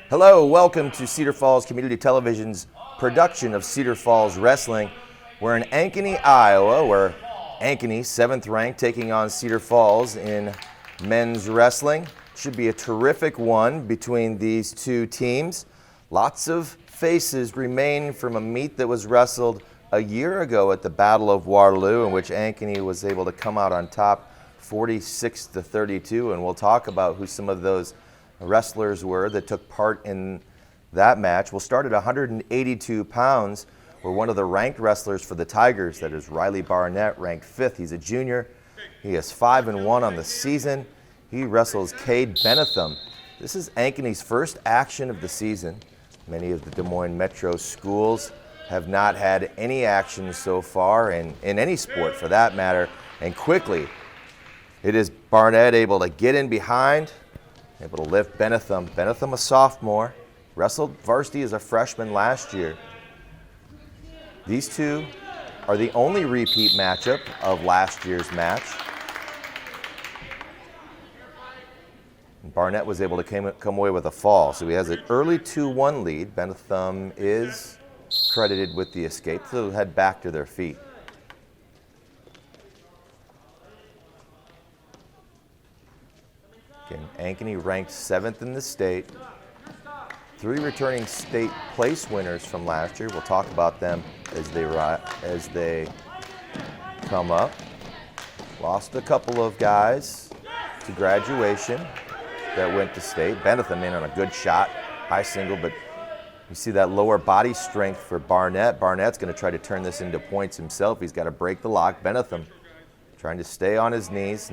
Hello, welcome to Cedar Falls Community Television's production of Cedar Falls Wrestling. We're in Ankeny, Iowa, where Ankeny, 7th ranked, taking on Cedar Falls in men's wrestling. Should be a terrific one between these two teams. Lots of faces remain from a meet that was wrestled a year ago at the Battle of Waterloo, in which Ankeny was able to come out on top 46-32, and we'll talk about who some of those wrestlers were that took part in that match. We'll start at 182 pounds, where one of the ranked wrestlers for the Tigers, that is Riley Barnett, ranked 5th. He's a junior. He is 5-1 on the season. He wrestles Cade Benetham. This is Ankeny's first action of the season. Many of the Des Moines Metro schools have not had any action so far, in any sport for that matter. And quickly, it is Barnett able to get in behind, able to lift Benetham. Benetham, a sophomore, wrestled varsity as a freshman last year. These two are the only repeat matchup of last year's match. And Barnett was able to come away with a fall, so he has an early 2-1 lead. Benetham is credited with the escape, so they'll head back to their feet. Again, Ankeny ranked 7th in the state. 3 returning state place winners from last year. We'll talk about them as they come up. Lost a couple of guys to graduation that went to state. Benetham in on a good shot, high single, but you see that lower body strength for Barnett. Barnett's going to try to turn this into points himself. He's got to break the lock. Benetham trying to stay on his knees.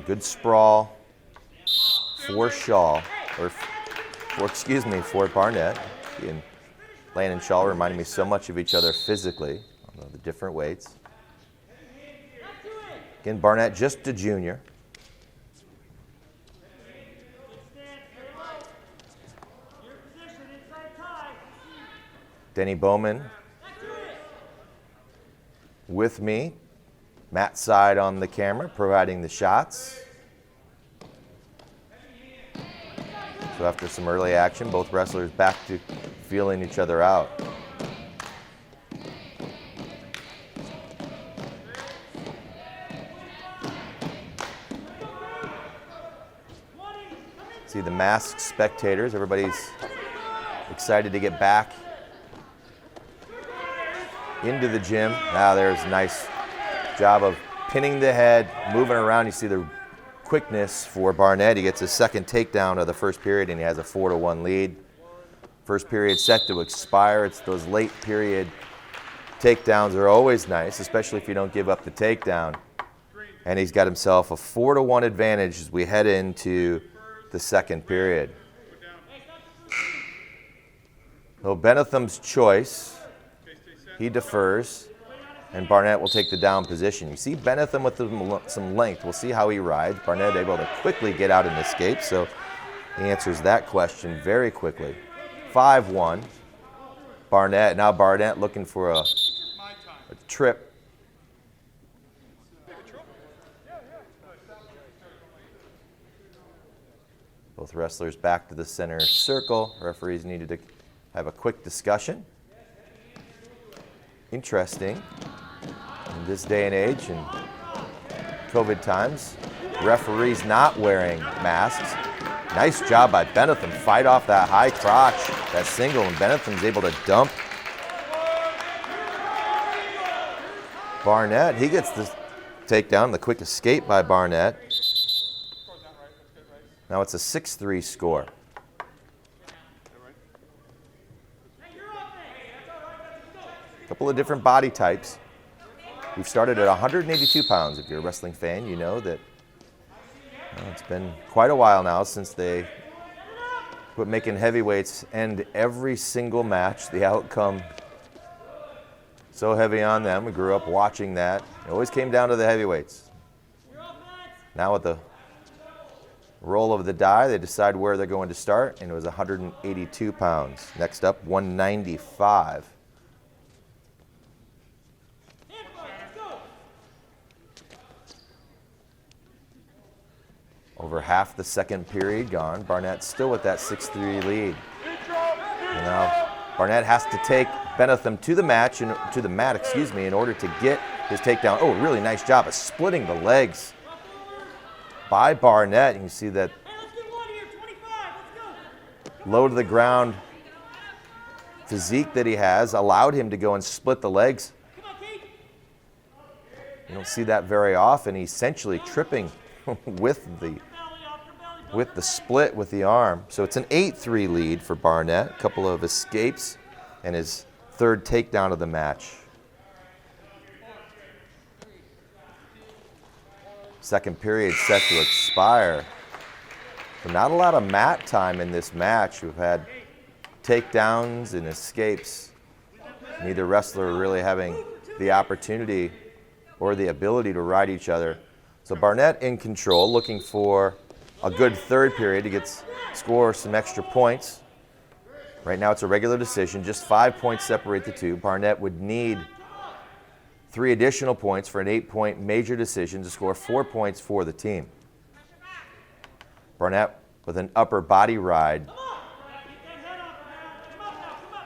Good sprawl for Barnett. He and Landon Shaw reminded me so much of each other physically, although the different weights. Again, Barnett just a junior. Denny Bowman with me. Matt's side on the camera, providing the shots. So after some early action, both wrestlers back to feeling each other out. See the masked spectators, everybody's excited to get back into the gym. Now there's a nice job of pinning the head, moving around. You see the quickness for Barnett. He gets his second takedown of the first period, and he has a 4-1 lead. First period set to expire. It's those late period takedowns are always nice, especially if you don't give up the takedown. And he's got himself a 4-1 advantage as we head into the second period. So Benetham's choice. He defers, and Barnett will take the down position. You see Benetham with some length. We'll see how he rides. Barnett able to quickly get out and escape, so he answers that question very quickly. 5-1. Barnett, now Barnett looking for a trip. Both wrestlers back to the center circle. Referees needed to have a quick discussion. Interesting, in this day and age, in COVID times, referees not wearing masks. Nice job by Benetham. Fight off that high crotch, that single, and Benetham's able to dump Barnett. He gets the takedown, the quick escape by Barnett. Now it's a 6-3 score. Couple of different body types. We've started at 182 pounds. If you're a wrestling fan, you know that it's been quite a while now since they quit making heavyweights end every single match. The outcome so heavy on them. We grew up watching that. It always came down to the heavyweights. Now with the roll of the die, they decide where they're going to start, and it was 182 pounds. Next up, 195. Over half the second period gone. Barnett still with that 6-3 lead. And now Barnett has to take Benetham to the mat, in order to get his takedown. Oh, really nice job of splitting the legs by Barnett. You can see that low to the ground physique that he has allowed him to go and split the legs. You don't see that very often. He's essentially tripping with the split with the arm. So it's an 8-3 lead for Barnett. A couple of escapes and his third takedown of the match. Second period set to expire. So not a lot of mat time in this match. We've had takedowns and escapes. Neither wrestler really having the opportunity or the ability to ride each other. So Barnett in control, looking for a good third period to score some extra points. Right now it's a regular decision, just 5 points separate the two. Barnett would need 3 additional points for an 8-point major decision to score 4 points for the team. Barnett with an upper body ride.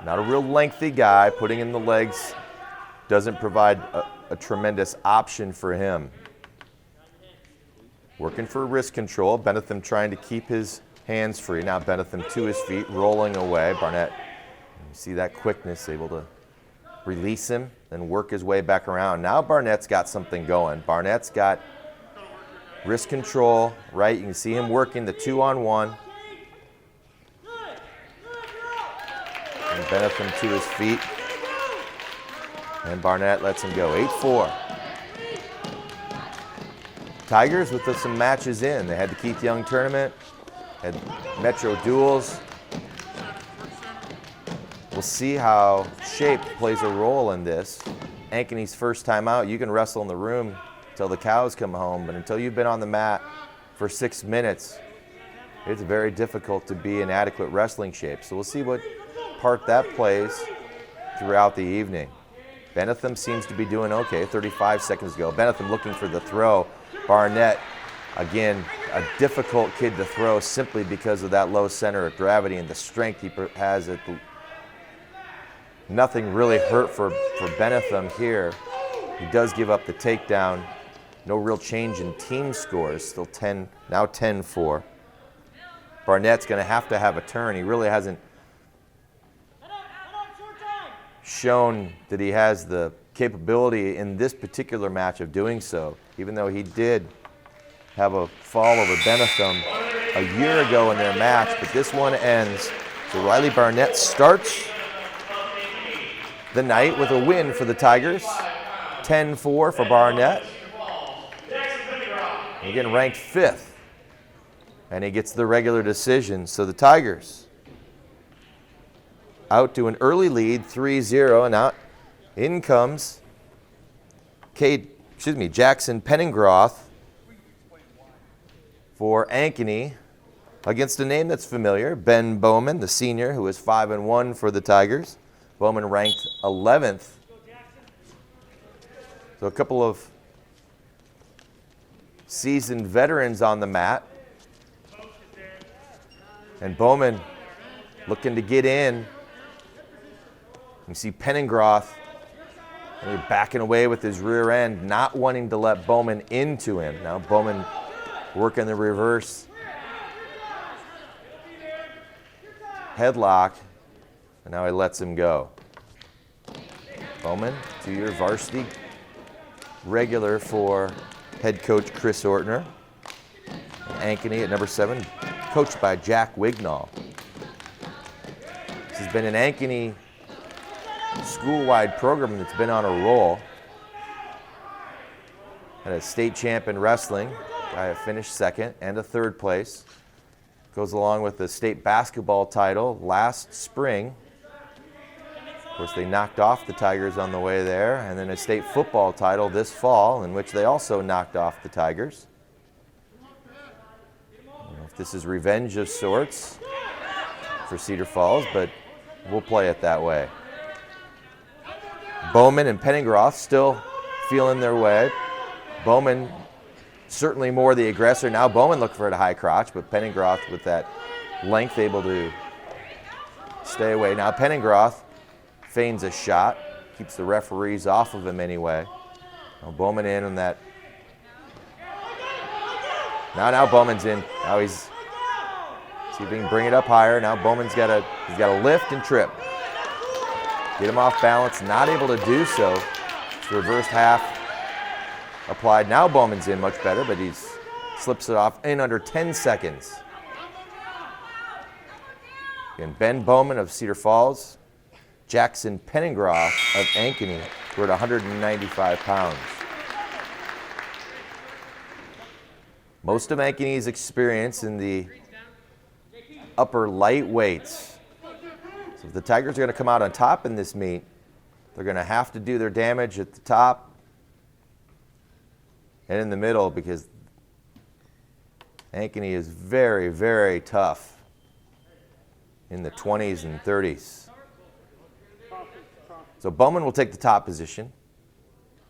Not a real lengthy guy, putting in the legs doesn't provide a tremendous option for him. Working for wrist control. Benetham trying to keep his hands free. Now Benetham to his feet, rolling away. Barnett, you see that quickness, able to release him, then work his way back around. Now Barnett's got something going. Barnett's got wrist control, right? You can see him working the 2-on-1. And Benetham to his feet. And Barnett lets him go. 8-4. Tigers with some matches in. They had the Keith Young tournament, had Metro duels. We'll see how shape plays a role in this. Ankeny's first time out, you can wrestle in the room until the cows come home, but until you've been on the mat for 6 minutes, it's very difficult to be in adequate wrestling shape. So we'll see what part that plays throughout the evening. Benetham seems to be doing okay. 35 seconds ago. Benetham looking for the throw. Barnett, again, a difficult kid to throw simply because of that low center of gravity and the strength he has. Nothing really hurt for Benetham here. He does give up the takedown. No real change in team scores. Still 10, now 10-4. Barnett's going to have a turn. He really hasn't shown that he has the capability in this particular match of doing so, even though he did have a fall over Benetham a year ago in their match, but this one ends. So Riley Barnett starts the night with a win for the Tigers, 10-4 for Barnett. Again, ranked 5th, and he gets the regular decision. So the Tigers out to an early lead, 3-0, and out in comes Jackson Penningroth for Ankeny against a name that's familiar, Ben Bowman, the senior, who is 5-1 for the Tigers. Bowman ranked 11th. So a couple of seasoned veterans on the mat. And Bowman looking to get in. You see Penningroth backing away with his rear end, not wanting to let Bowman into him. Now Bowman working the reverse headlock, and now he lets him go. Bowman, 2-year varsity regular for head coach Chris Ortner. And Ankeny at number 7, coached by Jack Wignall. This has been an Ankeny school-wide program that's been on a roll. Had a state champ in wrestling, guy finished 2nd, and a 3rd place. Goes along with the state basketball title last spring. Of course, they knocked off the Tigers on the way there, and then a state football title this fall, in which they also knocked off the Tigers. I don't know if this is revenge of sorts for Cedar Falls, but we'll play it that way. Bowman and Penningroth still feeling their way. Bowman certainly more the aggressor. Now Bowman looking for a high crotch, but Penningroth with that length able to stay away. Now Penningroth feigns a shot, keeps the referees off of him anyway. Now Bowman in on that. Now Bowman's in. Now he's see if he can bring it up higher. Now Bowman's got a lift and trip. Get him off balance, not able to do so. It's the reversed half applied. Now Bowman's in much better, but he slips it off in under 10 seconds. Again, Ben Bowman of Cedar Falls, Jackson Penningroth of Ankeny, who are at 195 pounds. Most of Ankeny's experience in the upper lightweights. So if the Tigers are going to come out on top in this meet, they're going to have to do their damage at the top and in the middle, because Ankeny is very, very tough in the 20s and 30s. So Bowman will take the top position.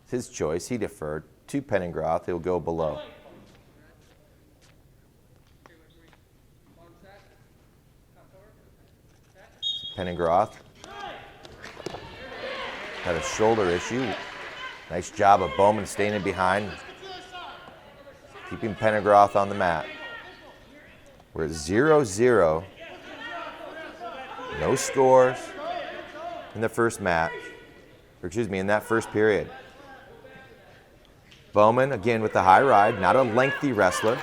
It's his choice. He deferred to Penningroth. He'll go below. Penningroth had a shoulder issue. Nice job of Bowman staying in behind, keeping Penningroth on the mat. We're at 0-0. No scores in the first match, or excuse me, in that first period. Bowman again with the high ride, not a lengthy wrestler.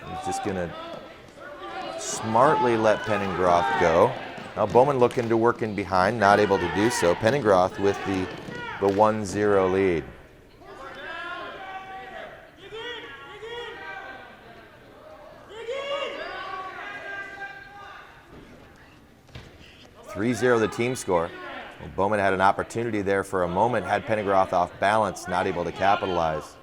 He's just gonna smartly let Penningroth go. Now Bowman looking to work in behind, not able to do so. Penningroth with the 1-0 lead. (3-0) the team score. Well, Bowman had an opportunity there for a moment, had Penningroth off balance, not able to capitalize.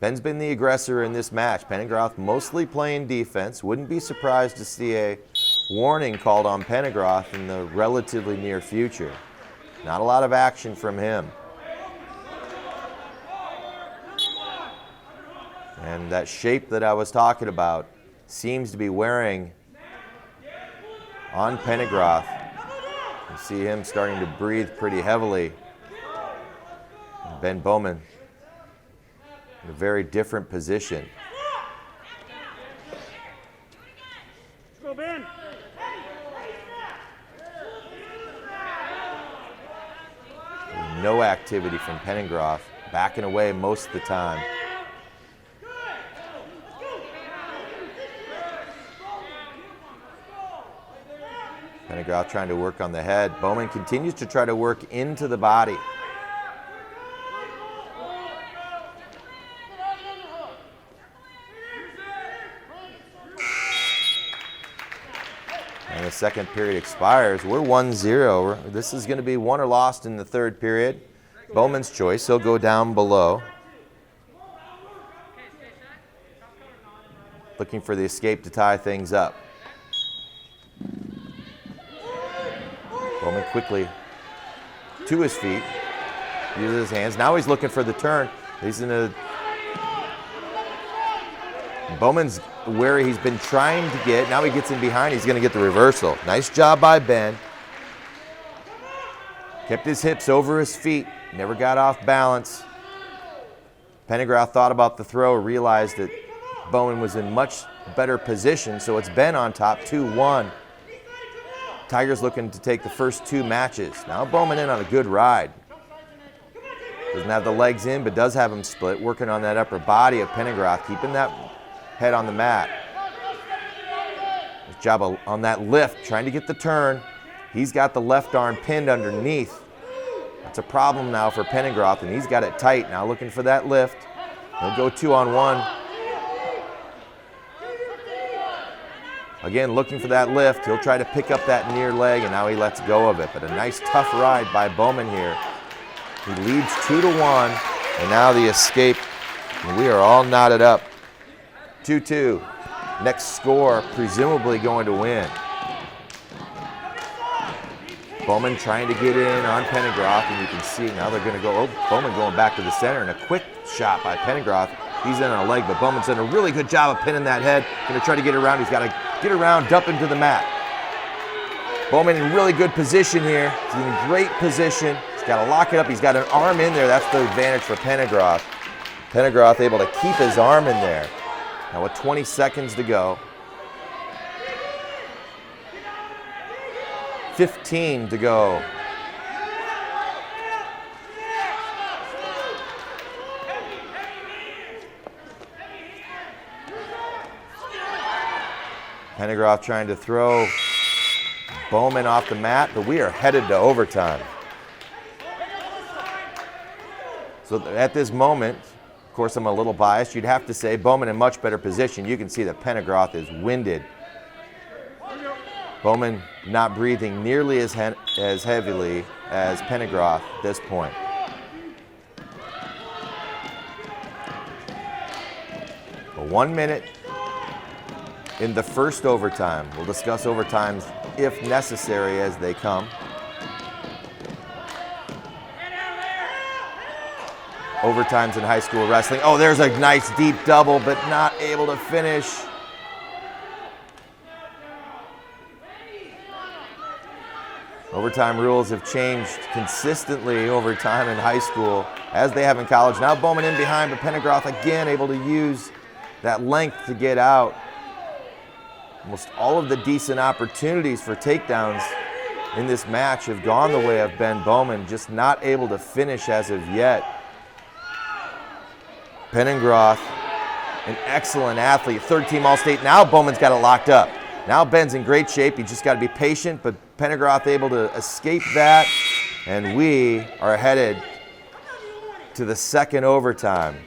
Ben's been the aggressor in this match. Penningroth mostly playing defense. Wouldn't be surprised to see a warning called on Penningroth in the relatively near future. Not a lot of action from him. And that shape that I was talking about seems to be wearing on Penningroth. You see him starting to breathe pretty heavily. And Ben Bowman in a very different position. Go, Ben. No activity from Penningroth, backing away most of the time. Penningroth trying to work on the head. Bowman continues to try to work into the body. And the second period expires. We're 1-0. This is going to be won or lost in the third period. Bowman's choice. He'll go down below. Looking for the escape to tie things up. Bowman quickly to his feet. Uses his hands. Now he's looking for the turn. He's in a... Bowman's where he's been trying to get. Now he gets in behind. He's going to get the reversal. Nice job by Ben. Kept his hips over his feet. Never got off balance. Penningroth thought about the throw, realized that Bowman was in much better position, so it's Ben on top, 2-1. Tigers looking to take the first two matches. Now Bowman in on a good ride. Doesn't have the legs in, but does have him split, working on that upper body of Penningroth, keeping that head on the mat. His job on that lift, trying to get the turn. He's got the left arm pinned underneath. That's a problem now for Penningroth, and he's got it tight. Now looking for that lift. He'll go 2-on-1. Again, looking for that lift. He'll try to pick up that near leg, and now he lets go of it. But a nice, tough ride by Bowman here. He leads 2-1, and now the escape. And we are all knotted up. 2-2. Next score, presumably going to win. Bowman trying to get in on Pennegroth, and you can see now they're going to go, Bowman going back to the center, and a quick shot by Pennegroth. He's in on a leg, but Bowman's done a really good job of pinning that head. Going to try to get around. He's got to get around, dump into the mat. Bowman in really good position here. He's in great position. He's got to lock it up. He's got an arm in there. That's the advantage for Pennegroth. Pennegroth able to keep his arm in there. Now with 20 seconds to go. 15 to go. Pennegroth trying to throw Bowman off the mat, but we are headed to overtime. So at this moment, of course I'm a little biased, you'd have to say Bowman in much better position. You can see that Pennegroth is winded. Bowman not breathing nearly as heavily as Pennegroth at this point. But 1 minute in the first overtime. We'll discuss overtimes if necessary as they come. Overtimes in high school wrestling. Oh, there's a nice deep double, but not able to finish. Overtime rules have changed consistently over time in high school, as they have in college. Now Bowman in behind, but Pennegroth again able to use that length to get out. Almost all of the decent opportunities for takedowns in this match have gone the way of Ben Bowman, just not able to finish as of yet. Pennegroth, an excellent athlete, third-team All-State. Now Bowman's got it locked up. Now Ben's in great shape. You just got to be patient, but Pennegroth able to escape that, and we are headed to the second overtime.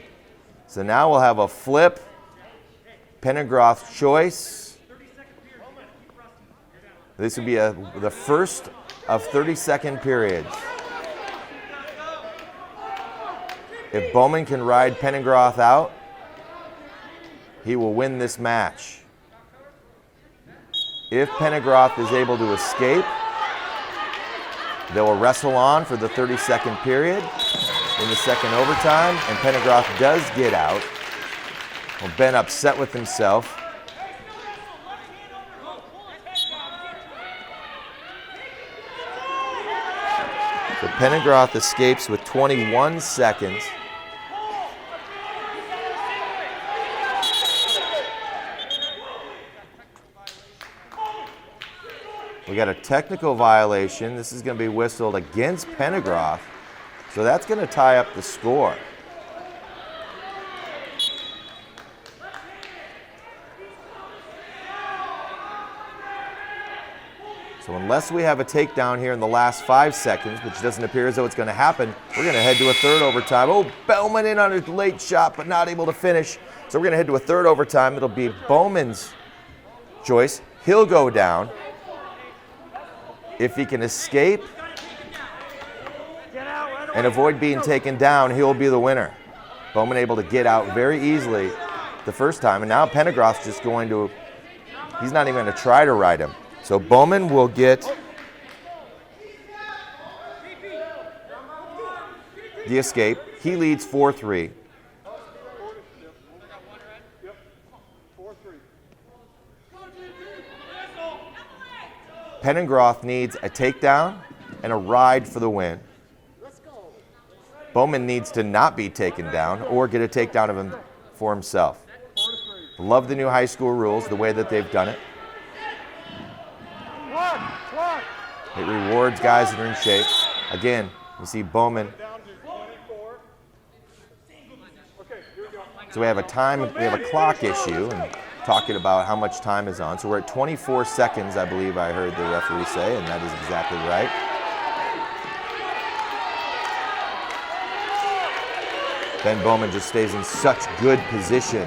So now we'll have a flip. Pennegroth's choice. This would be the first of 30-second periods. If Bowman can ride Pennegroth out, he will win this match. If Pennegroth is able to escape, they will wrestle on for the 30-second period in the second overtime, and Pennegroth does get out. Well, Ben upset with himself. So Pennegroth escapes with 21 seconds. We got a technical violation. This is going to be whistled against Pennegroth. So that's going to tie up the score. So unless we have a takedown here in the last 5 seconds, which doesn't appear as though it's going to happen, we're going to head to a third overtime. Oh, Bowman in on a late shot, but not able to finish. So we're going to head to a third overtime. It'll be Bowman's choice. He'll go down. If he can escape and avoid being taken down, he'll be the winner. Bowman able to get out very easily the first time, and now Pennegroth's just going to, he's not even going to try to ride him. So Bowman will get the escape. He leads 4-3. Pennegroth needs a takedown and a ride for the win. Bowman needs to not be taken down or get a takedown of him for himself. Love the new high school rules, the way that they've done it. It rewards guys that are in shape. Again, you see Bowman. So we have a clock issue and talking about how much time is on. So we're at 24 seconds, I believe I heard the referee say, and that is exactly right. Ben Bowman just stays in such good position.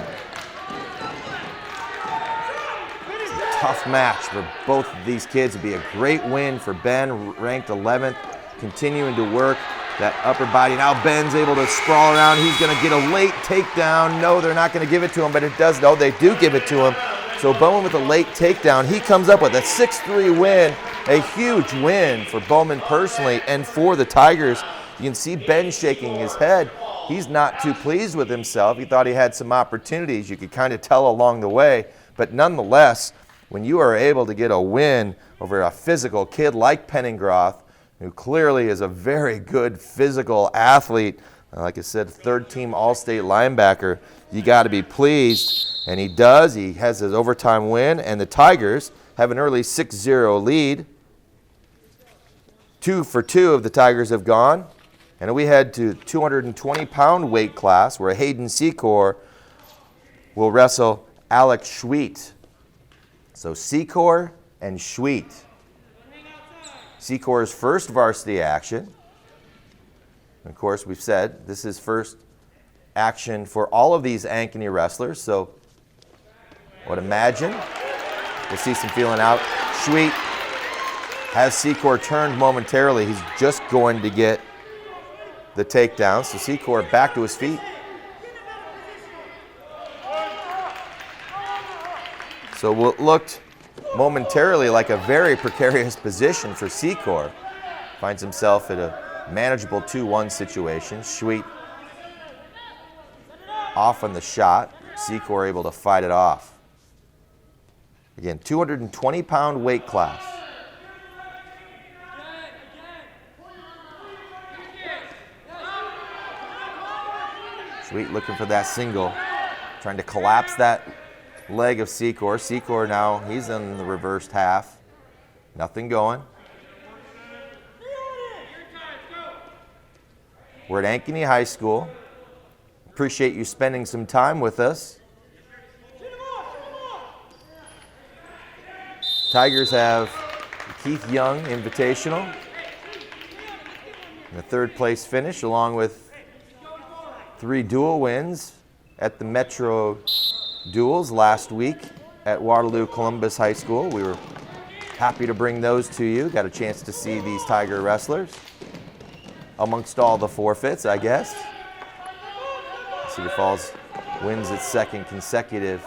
It's a tough match for both of these kids. It'd be a great win for Ben, ranked 11th, continuing to work. That upper body. Now Ben's able to sprawl around. He's going to get a late takedown. No, they're not going to give it to him, but it does. No, they do give it to him. So Bowman with a late takedown. He comes up with a 6-3 win. A huge win for Bowman personally and for the Tigers. You can see Ben shaking his head. He's not too pleased with himself. He thought he had some opportunities. You could kind of tell along the way. But nonetheless, when you are able to get a win over a physical kid like Penningroth, who clearly is a very good physical athlete, like I said, third-team All-State linebacker, you got to be pleased. And he does. He has his overtime win, and the Tigers have an early 6-0 lead. 2 for 2 of the Tigers have gone. And we head to 220-pound weight class where Hayden Secor will wrestle Alex Schweet. So Secor and Schweet. Secor's first varsity action. Of course, we've said this is first action for all of these Ankeny wrestlers. So I would imagine we'll see some feeling out. Schweet has Secor turned momentarily. He's just going to get the takedown. So Secor back to his feet. So what looked momentarily like a very precarious position for Secor. Finds himself at a manageable 2-1 situation. Schweet off on the shot. Secor able to fight it off. Again, 220-pound weight class. Schweet looking for that single. Trying to collapse that leg of Secor. Secor now, he's in the reversed half. Nothing going. We're at Ankeny High School. Appreciate you spending some time with us. Tigers have the Keith Young Invitational. And a third place finish along with 3 dual wins at the Metro Duels last week at Waterloo Columbus High School. We were happy to bring those to you. Got a chance to see these Tiger wrestlers amongst all the forfeits, I guess. Cedar Falls wins its second consecutive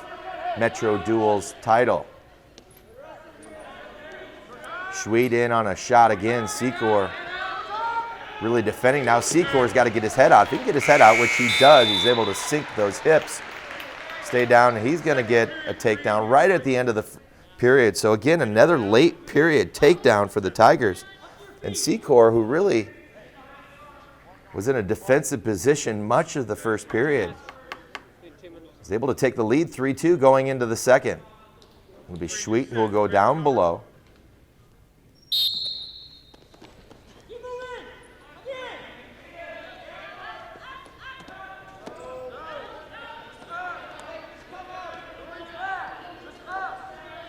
Metro Duels title. Schweet in on a shot again. Secor really defending. Now Secor's got to get his head out. If he can get his head out, which he does, he's able to sink those hips, stay down, and he's going to get a takedown right at the end of the period. So again, another late period takedown for the Tigers. And Secor, who really was in a defensive position much of the first period, was able to take the lead 3-2 going into the second. It'll be Schweet who will go down below.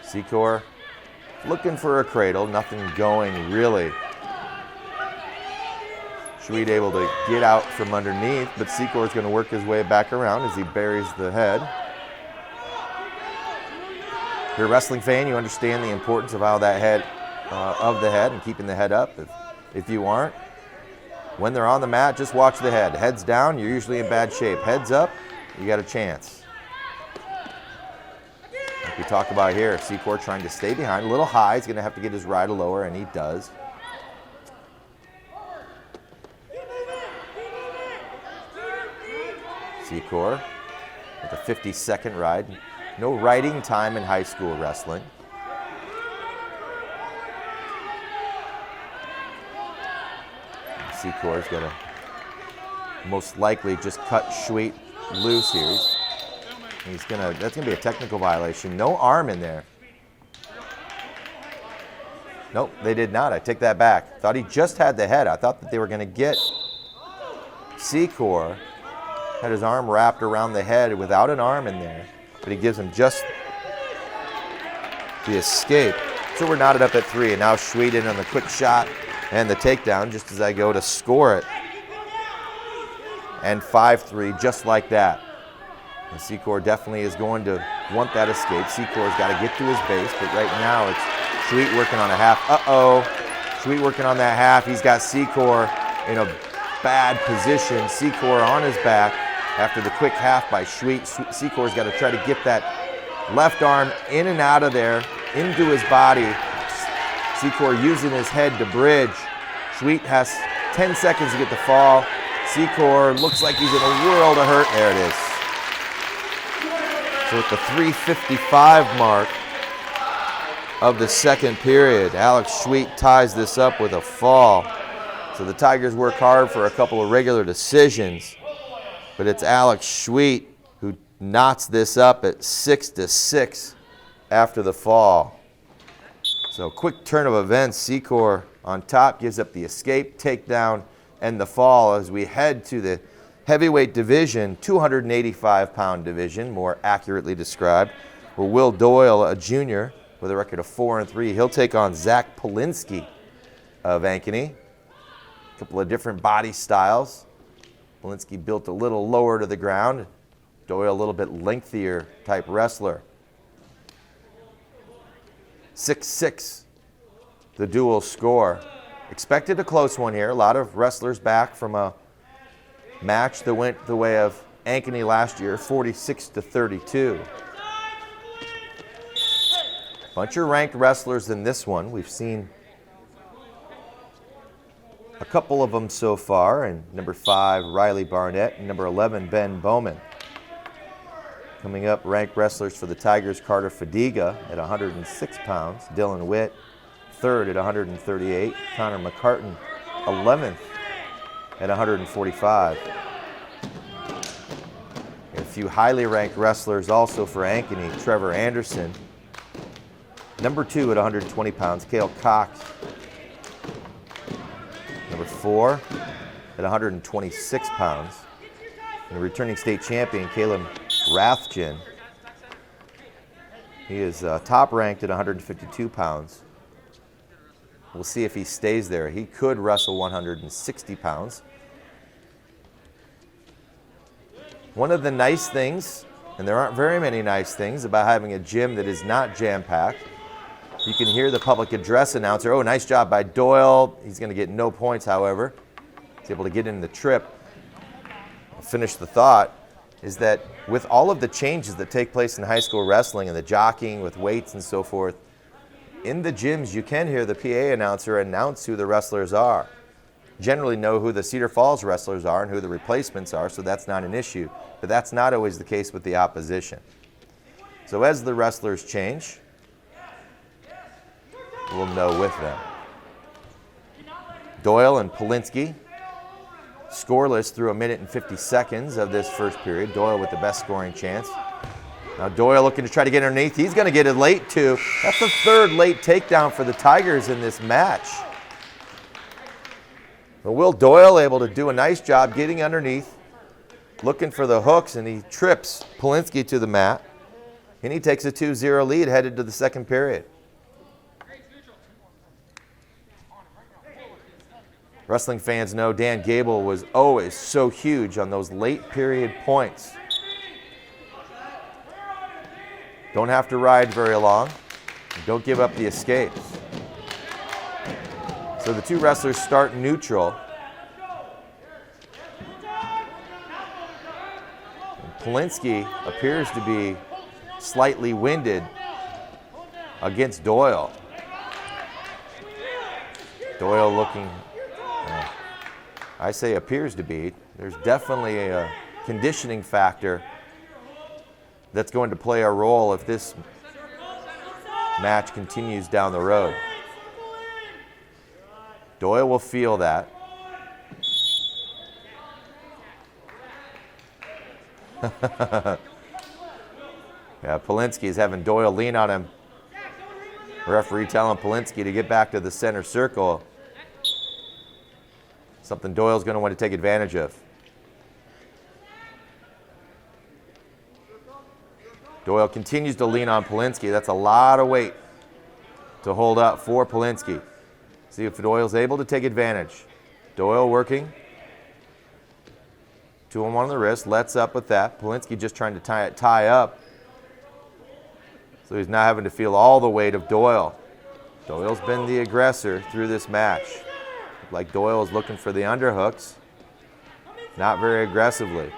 Secor looking for a cradle, nothing going really. Schweet able to get out from underneath, but Secor is going to work his way back around as he buries the head. If you're a wrestling fan, you understand the importance of how that head, of the head and keeping the head up. If you aren't, when they're on the mat, just watch the head. Heads down, you're usually in bad shape. Heads up, you got a chance. Like we talked about here, Secor trying to stay behind, a little high. He's going to have to get his rider lower, and he does. Secor with a 50-second ride. No riding time in high school wrestling. Secor's going to most likely just cut Schweet loose here. That's gonna be a technical violation. No arm in there. Nope, they did not. I take that back. Thought he just had the head. I thought that they were gonna get Secor. Had his arm wrapped around the head without an arm in there, but he gives him just the escape. So we're knotted up at 3, and now Schweet in on the quick shot and the takedown just as I go to score it. And 5-3, just like that. And Secor definitely is going to want that escape. Secor's got to get to his base, but right now it's Schweet working on a half. Schweet working on that half. He's got Secor in a bad position. Secor on his back after the quick half by Schweet. Secor's got to try to get that left arm in and out of there, into his body. Secor using his head to bridge. Schweet has 10 seconds to get the fall. Secor looks like he's in a world of hurt. There it is. So at the 3:55 mark of the second period, Alex Schweet ties this up with a fall. So the Tigers work hard for a couple of regular decisions, but it's Alex Schweet who knots this up at 6-6 after the fall. So quick turn of events. Secor on top gives up the escape, takedown, and the fall as we head to the heavyweight division, 285-pound division, more accurately described, where Will Doyle, a junior with a record of 4-3, he'll take on Zach Polinsky of Ankeny. A couple of different body styles. Polinsky built a little lower to the ground. Doyle a little bit lengthier type wrestler. 6-6, the dual score. Expected a close one here. A lot of wrestlers back from a match that went the way of Ankeny last year, 46-32. Bunch of ranked wrestlers in this one. We've seen a couple of them so far, and number 5, Riley Barnett, and number 11, Ben Bowman. Coming up, ranked wrestlers for the Tigers, Carter Fadiga at 106 pounds, Dylan Witt, 3rd at 138, Connor McCartan, 11th at 145. And a few highly ranked wrestlers also for Ankeny, Trevor Anderson, number 2 at 120 pounds, Cale Cox, number 4 at 126 pounds, and a returning state champion, Caleb Rathjen. He is top ranked at 152 pounds. We'll see if he stays there. He could wrestle 160 pounds. One of the nice things, and there aren't very many nice things about having a gym that is not jam-packed, you can hear the public address announcer, oh, nice job by Doyle. He's going to get no points, however. He's able to get in the trip. I'll finish the thought, is that with all of the changes that take place in high school wrestling and the jockeying with weights and so forth, in the gyms you can hear the PA announcer announce who the wrestlers are. Generally know who the Cedar Falls wrestlers are and who the replacements are, so that's not an issue. But that's not always the case with the opposition. So as the wrestlers change, we'll know with them. Doyle and Polinsky scoreless through 1 minute and 50 seconds of this first period. Doyle with the best scoring chance. Now Doyle looking to try to get underneath. He's going to get it late too. That's the 3rd late takedown for the Tigers in this match. But Will Doyle able to do a nice job getting underneath, looking for the hooks, and he trips Polinsky to the mat. And he takes a 2-0 lead headed to the second period. Wrestling fans know Dan Gable was always so huge on those late period points. Don't have to ride very long. Don't give up the escapes. So the two wrestlers start neutral. And Polinsky appears to be slightly winded against Doyle. Doyle looking, I say appears to be. There's definitely a conditioning factor that's going to play a role if this match continues down the road. Doyle will feel that. Yeah, Polinsky is having Doyle lean on him. Referee telling Polinsky to get back to the center circle. Something Doyle's going to want to take advantage of. Doyle continues to lean on Polinsky. That's a lot of weight to hold up for Polinsky. See if Doyle's able to take advantage. Doyle working. 2-on-1 on the wrist. Lets up with that. Polinsky just trying to tie up. So he's now having to feel all the weight of Doyle. Doyle's been the aggressor through this match. Like Doyle is looking for the underhooks. not very aggressively.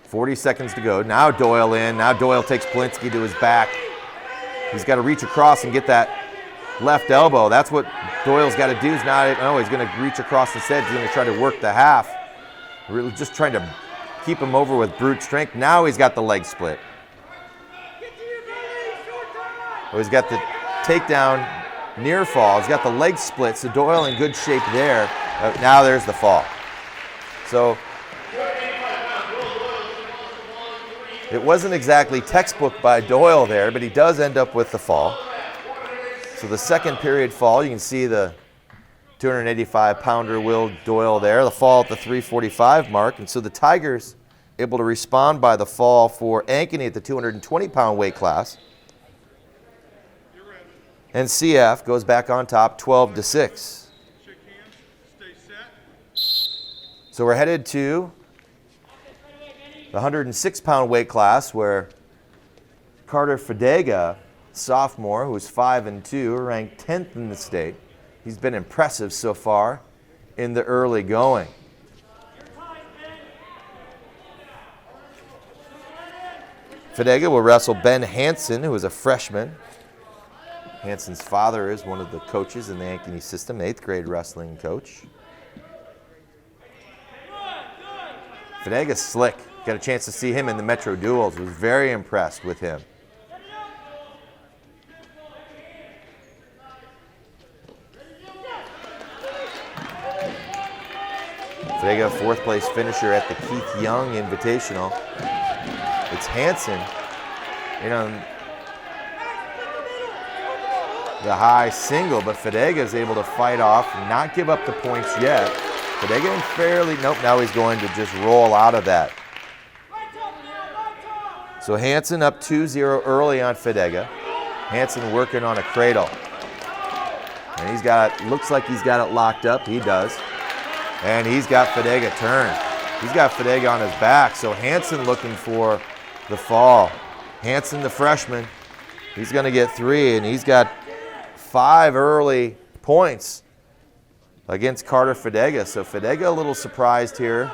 40 seconds to go. Now Doyle in. Now Doyle takes Polinsky to his back. He's got to reach across and get that left elbow. That's what Doyle's got to do. He's going to reach across instead. He's going to try to work the half. Really just trying to keep him over with brute strength. Now he's got the leg split. Oh, he's got the takedown near fall. He's got the leg split, so Doyle in good shape there. Now there's the fall. So it wasn't exactly textbook by Doyle there, but he does end up with the fall. So the second period fall, you can see the 285-pounder Will Doyle there, the fall at the 345 mark. And so the Tigers able to respond by the fall for Ankeny at the 220-pound weight class. And CF goes back on top 12-6. So we're headed to the 106-pound weight class where Carter Fadega, sophomore, who's 5-2, ranked 10th in the state. He's been impressive so far in the early going. Fadega will wrestle Ben Hansen, who is a freshman. Hansen's father is one of the coaches in the Ankeny system, 8th grade wrestling coach. Fadega's slick. Got a chance to see him in the Metro Duels. Was very impressed with him. Fadega, 4th place finisher at the Keith Young Invitational. It's Hansen, the high single, but Fadega is able to fight off, not give up the points yet. Fadega fairly, nope, now he's going to just roll out of that. So Hansen up 2-0 early on Fadega. Hansen working on a cradle. And he's got it, looks like he's got it locked up, he does. And he's got Fadega turned. He's got Fadega on his back, so Hansen looking for the fall. Hansen, the freshman, he's gonna get 3, and he's got 5 early points against Carter Fadega. So Fadega a little surprised here.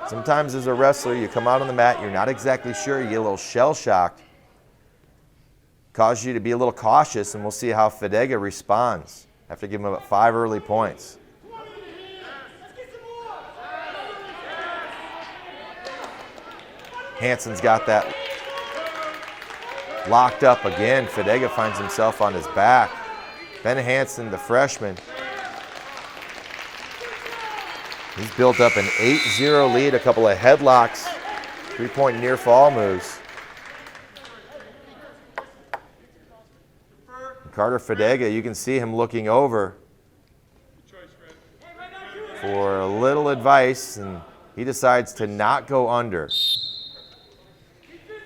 Sometimes as a wrestler, you come out on the mat, you're not exactly sure, you get a little shell-shocked. Causes you to be a little cautious, and we'll see how Fadega responds after giving him about 5 early points. Hansen's got that locked up again. Fadega finds himself on his back. Ben Hansen, the freshman, he's built up an 8-0 lead, a couple of headlocks, 3-point near fall moves. Carter Fadega, you can see him looking over for a little advice, and he decides to not go under.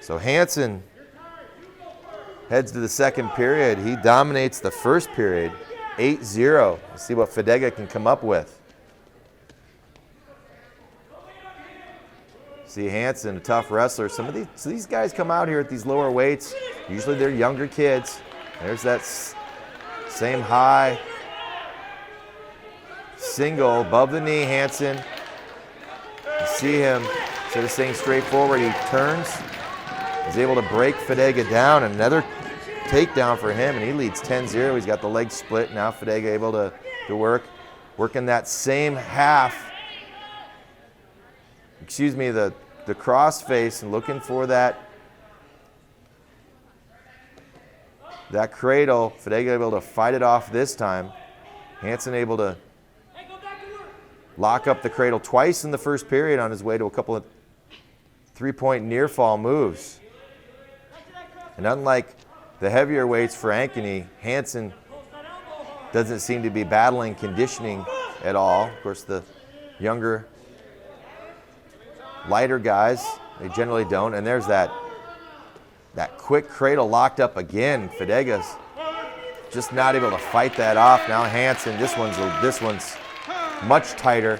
So Hansen heads to the second period. He dominates the first period, 8-0. Let's see what Fadega can come up with. See Hansen, a tough wrestler. So these guys come out here at these lower weights. Usually they're younger kids. There's that same high single above the knee, Hansen. You see him, instead of staying straight forward, he turns. He's able to break Fadega down. Another takedown for him, and he leads 10-0. He's got the leg split. Now Fadega able to work in that same half. Excuse me, the cross face, and looking for that cradle. Fadega able to fight it off this time. Hansen able to lock up the cradle twice in the first period on his way to a couple of 3-point near fall moves. And unlike the heavier weights for Ankeny, Hansen doesn't seem to be battling conditioning at all. Of course, the younger, lighter guys, they generally don't. And there's that quick cradle locked up again. Fadega's just not able to fight that off. Now Hansen, this one's much tighter.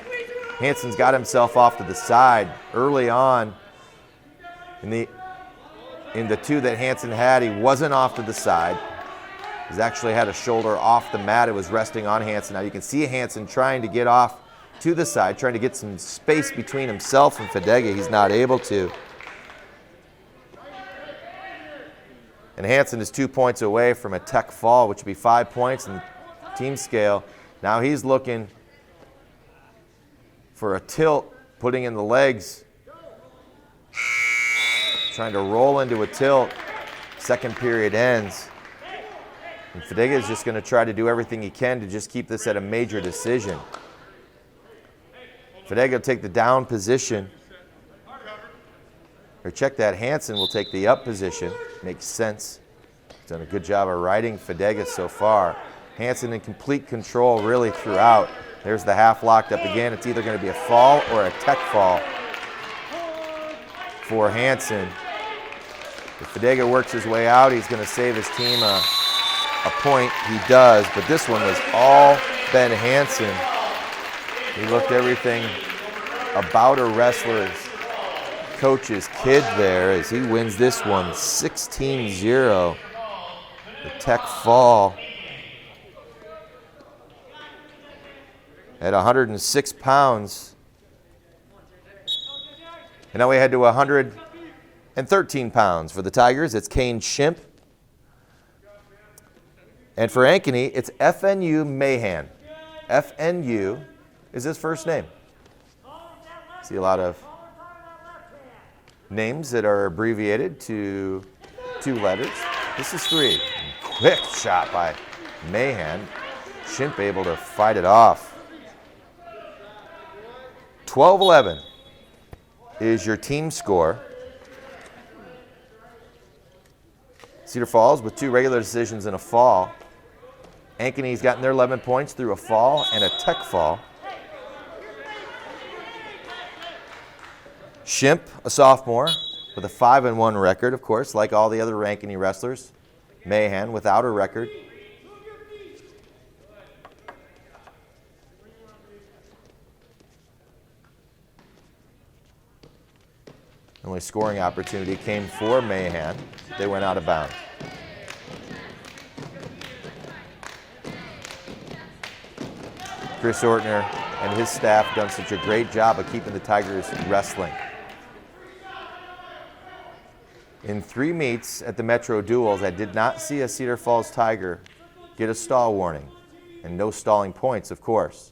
Hansen's got himself off to the side early on. In the 2 that Hansen had, he wasn't off to the side. He's actually had a shoulder off the mat. It was resting on Hansen. Now you can see Hansen trying to get off to the side, trying to get some space between himself and Fadega. He's not able to. And Hansen is 2 points away from a tech fall, which would be 5 points in the team scale. Now he's looking for a tilt, putting in the legs, trying to roll into a tilt. Second period ends. And Fadega is just going to try to do everything he can to just keep this at a major decision. Fadega will take the down position. Or check that, Hansen will take the up position. Makes sense. He's done a good job of riding Fadega so far. Hansen in complete control really throughout. There's the half locked up again. It's either going to be a fall or a tech fall for Hansen. If Fadega works his way out, he's going to save his team a point. He does, but this one was all Ben Hansen. He looked everything about a wrestler's coach's kid there as he wins this one 16-0. The tech fall at 106 pounds. And now we head to 113 pounds. For the Tigers, it's Kane Shimp. And for Ankeny, it's FNU Mahan. FNU is his first name. See a lot of names that are abbreviated to 2 letters. This is 3. Quick shot by Mahan. Shimp able to fight it off. 12-11 is your team score. Cedar Falls with 2 regular decisions and a fall. Ankeny's gotten their 11 points through a fall and a tech fall. Shimp, a sophomore, with a 5-1 record, of course, like all the other Ankeny wrestlers. Mahan without a record. The only scoring opportunity came for Mahan. They went out of bounds. Chris Ortner and his staff done such a great job of keeping the Tigers wrestling. In 3 meets at the Metro Duels, I did not see a Cedar Falls Tiger get a stall warning, and no stalling points, of course.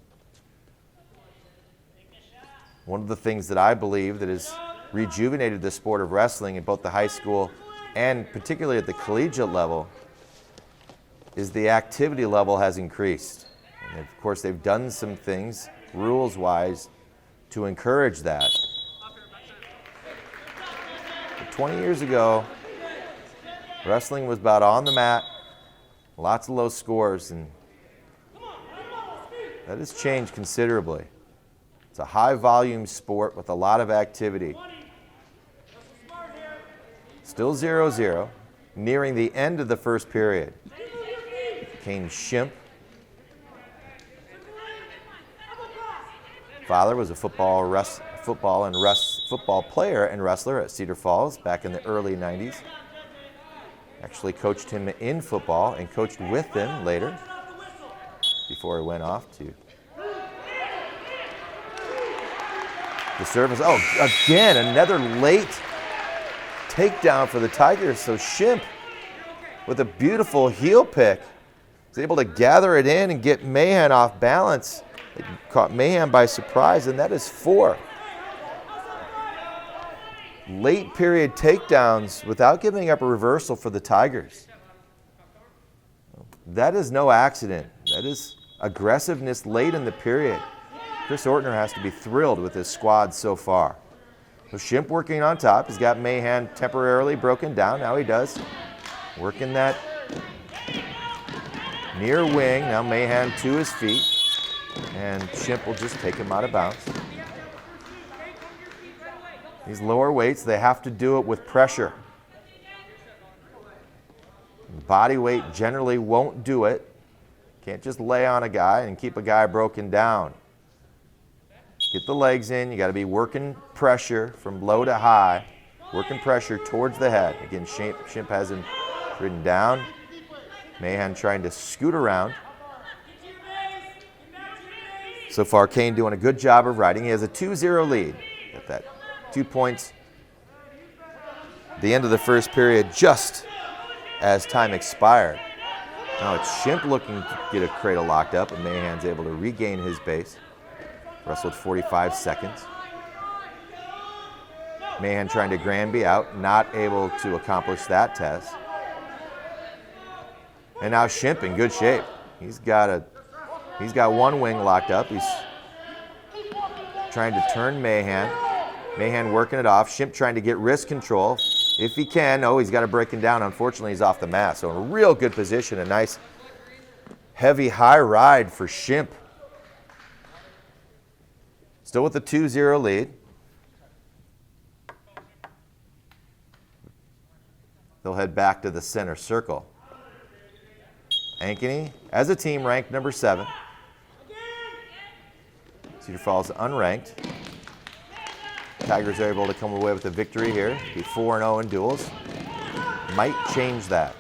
One of the things that I believe that has rejuvenated the sport of wrestling in both the high school and particularly at the collegiate level is the activity level has increased. And of course, they've done some things rules-wise to encourage that. But 20 years ago, wrestling was about on the mat, lots of low scores, and that has changed considerably. It's a high-volume sport with a lot of activity. Still 0-0, nearing the end of the first period. Kane Shimp. Father was a football player and wrestler at Cedar Falls back in the early 90s. Actually coached him in football and coached with him later before he went off to the service. Oh, again, another late takedown for the Tigers. So Shimp, with a beautiful heel pick, was able to gather it in and get Mahan off balance. It caught Mahan by surprise, and that is 4 late period takedowns without giving up a reversal for the Tigers. That is no accident. That is aggressiveness late in the period. Chris Ortner has to be thrilled with his squad so far. So Shimp working on top. He's got Mahan temporarily broken down. Now he does. Working that near wing. Now Mahan to his feet. And Shimp will just take him out of bounds. These lower weights, they have to do it with pressure. Body weight generally won't do it. Can't just lay on a guy and keep a guy broken down. Get the legs in. You got to be working pressure from low to high. Working pressure towards the head. Again, Shimp has him ridden down. Mahan trying to scoot around. So far, Kane doing a good job of riding. He has a 2-0 lead. Got that 2 points. The end of the first period, just as time expired. Now it's Shimp looking to get a cradle locked up, and Mahan's able to regain his base. Wrestled 45 seconds. Mahan trying to Granby out, not able to accomplish that test. And now Shimp in good shape. He's got one wing locked up. He's trying to turn Mahan. Mahan working it off. Shimp trying to get wrist control. If he can, oh, he's got to break him down. Unfortunately, he's off the mat. So in a real good position, a nice heavy high ride for Shimp. Still with the 2-0 lead. They'll head back to the center circle. Ankeny, as a team, ranked number 7. Cedar Falls unranked. Tigers are able to come away with a victory here. Be 4-0 in duels. Might change that.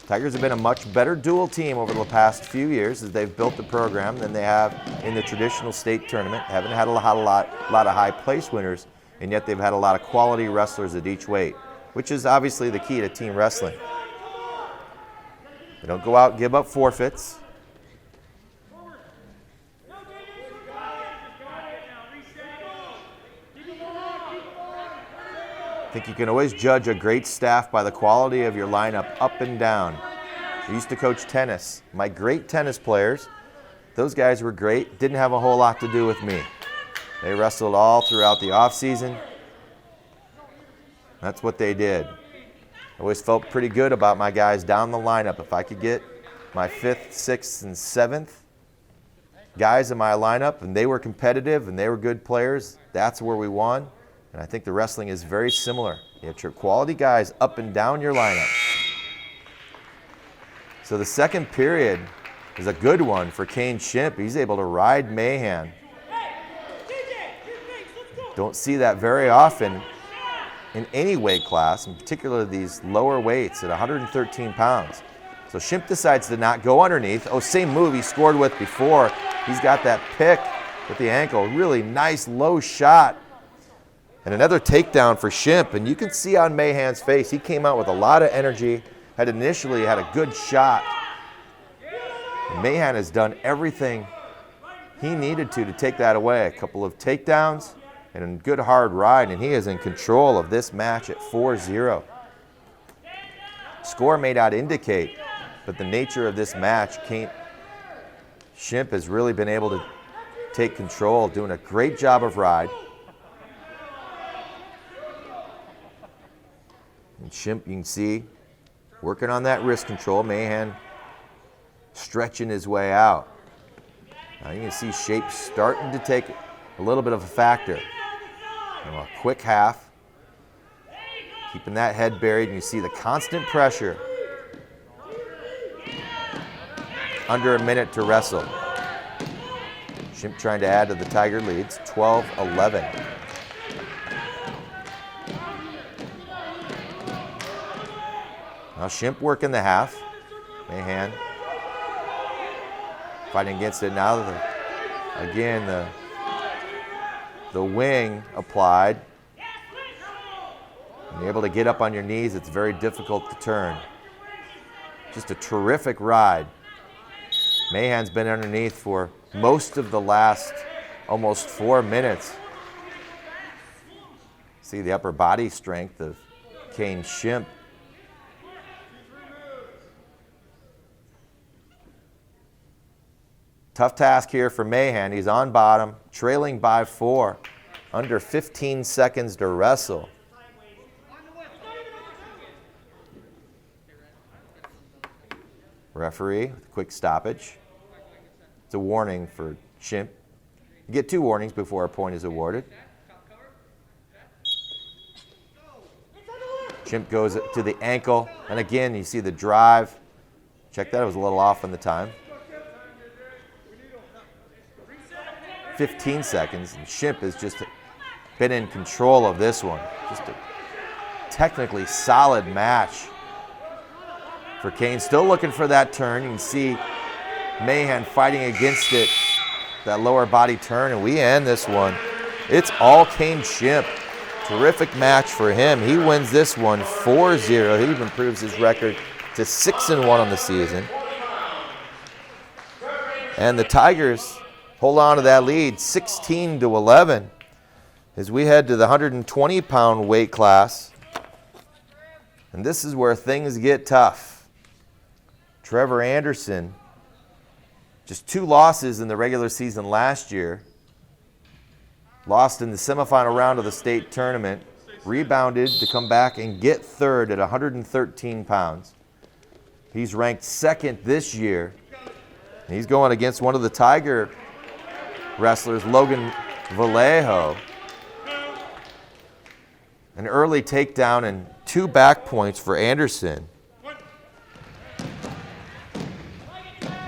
Tigers have been a much better dual team over the past few years as they've built the program than they have in the traditional state tournament. Haven't had a lot of high place winners, and yet they've had a lot of quality wrestlers at each weight, which is obviously the key to team wrestling. They don't go out and give up forfeits. I think you can always judge a great staff by the quality of your lineup up and down. I used to coach tennis. My great tennis players, those guys were great, didn't have a whole lot to do with me. They wrestled all throughout the off season. That's what they did. I always felt pretty good about my guys down the lineup. If I could get my 5th, 6th, and 7th guys in my lineup and they were competitive and they were good players, that's where we won. And I think the wrestling is very similar. You have your quality guys up and down your lineup. So the second period is a good one for Kane Shimp. He's able to ride Mahan. Don't see that very often in any weight class, in particular these lower weights at 113 pounds. So Shimp decides to not go underneath. Oh, same move he scored with before. He's got that pick with the ankle. Really nice low shot. And another takedown for Shimp. And you can see on Mahan's face, he came out with a lot of energy, had initially had a good shot. And Mahan has done everything he needed to take that away. A couple of takedowns and a good hard ride, and he is in control of this match at 4-0. Score may not indicate, but the nature of this match, Shimp has really been able to take control, doing a great job of ride. And Shimp, you can see, working on that wrist control. Mahan stretching his way out. Now you can see shape starting to take a little bit of a factor. A quick half, keeping that head buried, and you see the constant pressure. Under a minute to wrestle. Shimp trying to add to the Tiger leads, 12-11. Now Shimp working the half. Mahan fighting against it now. Again, the wing applied. And you're able to get up on your knees, it's very difficult to turn. Just a terrific ride. Mahan's been underneath for most of the last almost 4 minutes. See the upper body strength of Kane Shimp. Tough task here for Mahan. He's on bottom, trailing by 4. Under 15 seconds to wrestle. Referee with a quick stoppage. It's a warning for Shimp. You get 2 warnings before a point is awarded. Shimp goes to the ankle, and again you see the drive. Check that, it was a little off on the time. 15 seconds, and Shimp has just been in control of this one. Just a technically solid match for Kane. Still looking for that turn. You can see Mahan fighting against it that lower body turn, and we end this one. It's all Kane Shimp. Terrific match for him. He wins this one 4-0. He improves his record to 6-1 on the season. And the Tigers hold on to that lead 16-11 as we head to the 120-pound weight class. And this is where things get tough. Trevor Anderson, just 2 losses in the regular season last year. Lost in the semifinal round of the state tournament. Rebounded to come back and get third at 113 pounds. He's ranked second this year. He's going against one of the Tiger wrestlers, Logan Vallejo. An early takedown and 2 back points for Anderson.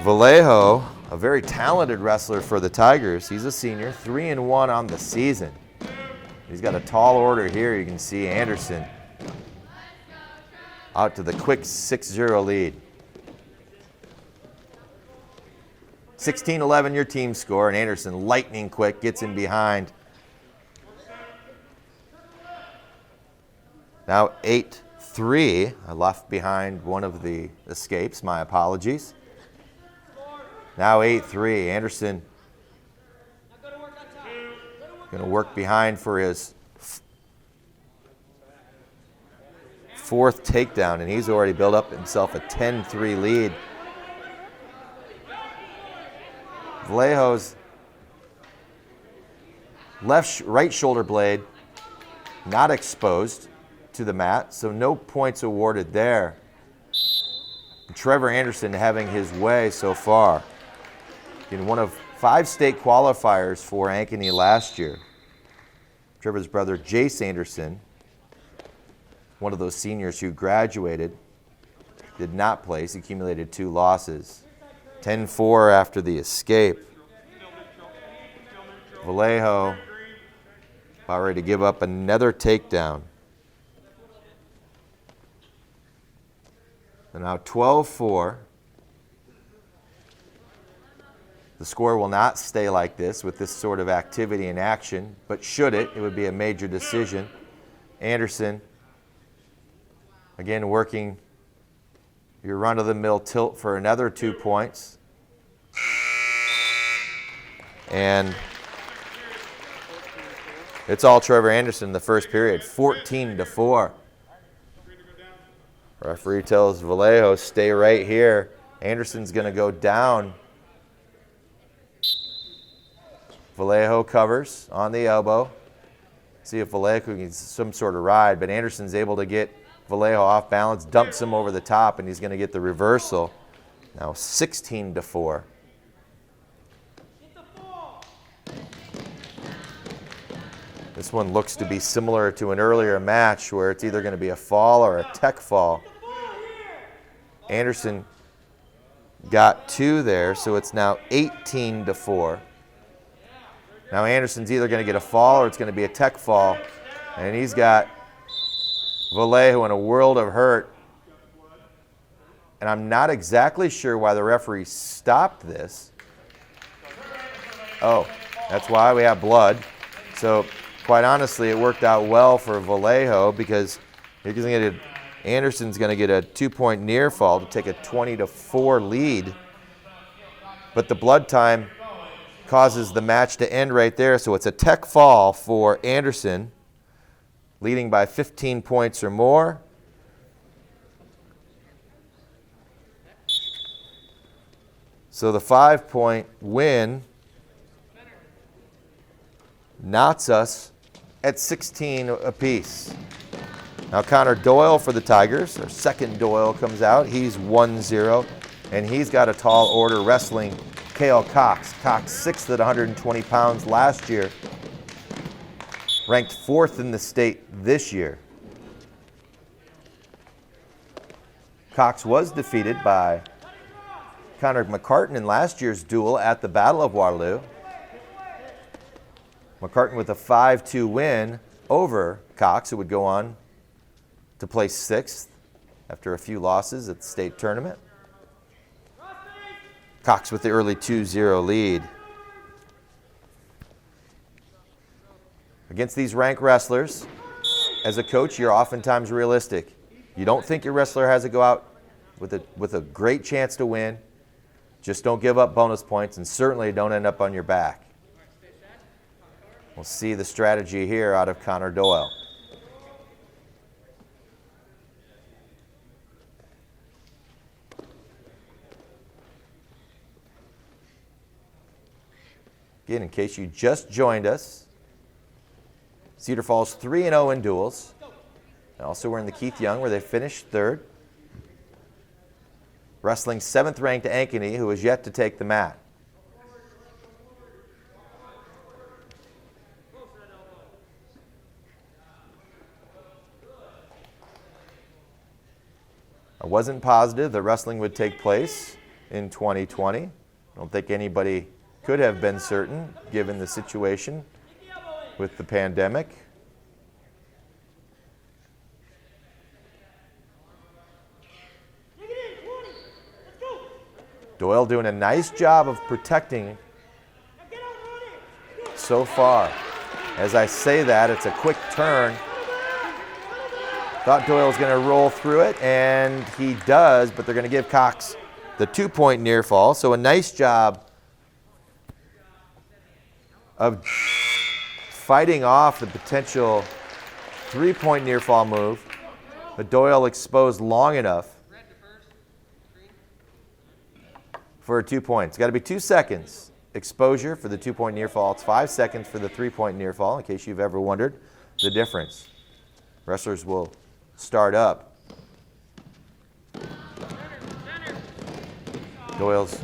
Vallejo, a very talented wrestler for the Tigers. He's a senior, 3-1 on the season. He's got a tall order here. You can see Anderson out to the quick 6-0 lead. 16-11 your team score, and Anderson lightning quick gets in behind. Now 8-3. I left behind one of the escapes. My apologies. Now 8-3. Anderson going to work behind for his 4th takedown, and he's already built up himself a 10-3 lead. Vallejo's right shoulder blade not exposed to the mat, so no points awarded there. And Trevor Anderson having his way so far in one of 5 state qualifiers for Ankeny last year. Trevor's brother, Jace Anderson, one of those seniors who graduated, did not place, accumulated 2 losses. 10-4 after the escape. Vallejo about ready to give up another takedown. And now 12-4. The score will not stay like this with this sort of activity and action, but should it would be a major decision. Anderson, again working your run-of-the-mill tilt for another 2 points. And it's all Trevor Anderson in the first period, 14-4. Referee tells Vallejo, stay right here. Anderson's going to go down. Vallejo covers on the elbow. See if Vallejo gets some sort of ride, but Anderson's able to get Vallejo off balance, dumps him over the top, and he's going to get the reversal. Now 16-4. This one looks to be similar to an earlier match where it's either going to be a fall or a tech fall. Anderson got 2 there, so it's now 18-4. Now Anderson's either going to get a fall or it's going to be a tech fall, and he's got Vallejo in a world of hurt. And I'm not exactly sure why the referee stopped this. Oh, that's why we have blood. So quite honestly, it worked out well for Vallejo because Anderson's going to get a 2-point near fall to take a 20-4 lead. But the blood time causes the match to end right there. So it's a tech fall for Anderson, leading by 15 points or more. So the 5-point win knots us at 16 apiece. Now Connor Doyle for the Tigers, our second Doyle comes out. He's 1-0, and he's got a tall order wrestling Cale Cox. Cox 6th at 120 pounds last year, ranked 4th in the state this year. Cox was defeated by Connor McCartan in last year's duel at the Battle of Waterloo. McCartan with a 5-2 win over Cox, who would go on to place 6th after a few losses at the state tournament. Cox with the early 2-0 lead. Against these ranked wrestlers, as a coach, you're oftentimes realistic. You don't think your wrestler has to go out with a great chance to win. Just don't give up bonus points, and certainly don't end up on your back. We'll see the strategy here out of Connor Doyle. Again, in case you just joined us, Cedar Falls 3-0 in duels. Also, we're in the Keith Young, where they finished third. Wrestling 7th-ranked Ankeny, who has yet to take the mat. I wasn't positive that wrestling would take place in 2020. I don't think anybody could have been certain, given the situation with the pandemic. Doyle doing a nice job of protecting so far. As I say that, it's a quick turn. Thought Doyle was going to roll through it, and he does, but they're going to give Cox the 2-point near fall. So a nice job of fighting off the potential 3-point near fall move, but Doyle exposed long enough for a 2 points. It's got to be 2 seconds exposure for the 2-point near fall. It's 5 seconds for the 3-point near fall, in case you've ever wondered the difference. Wrestlers will start up. Doyle's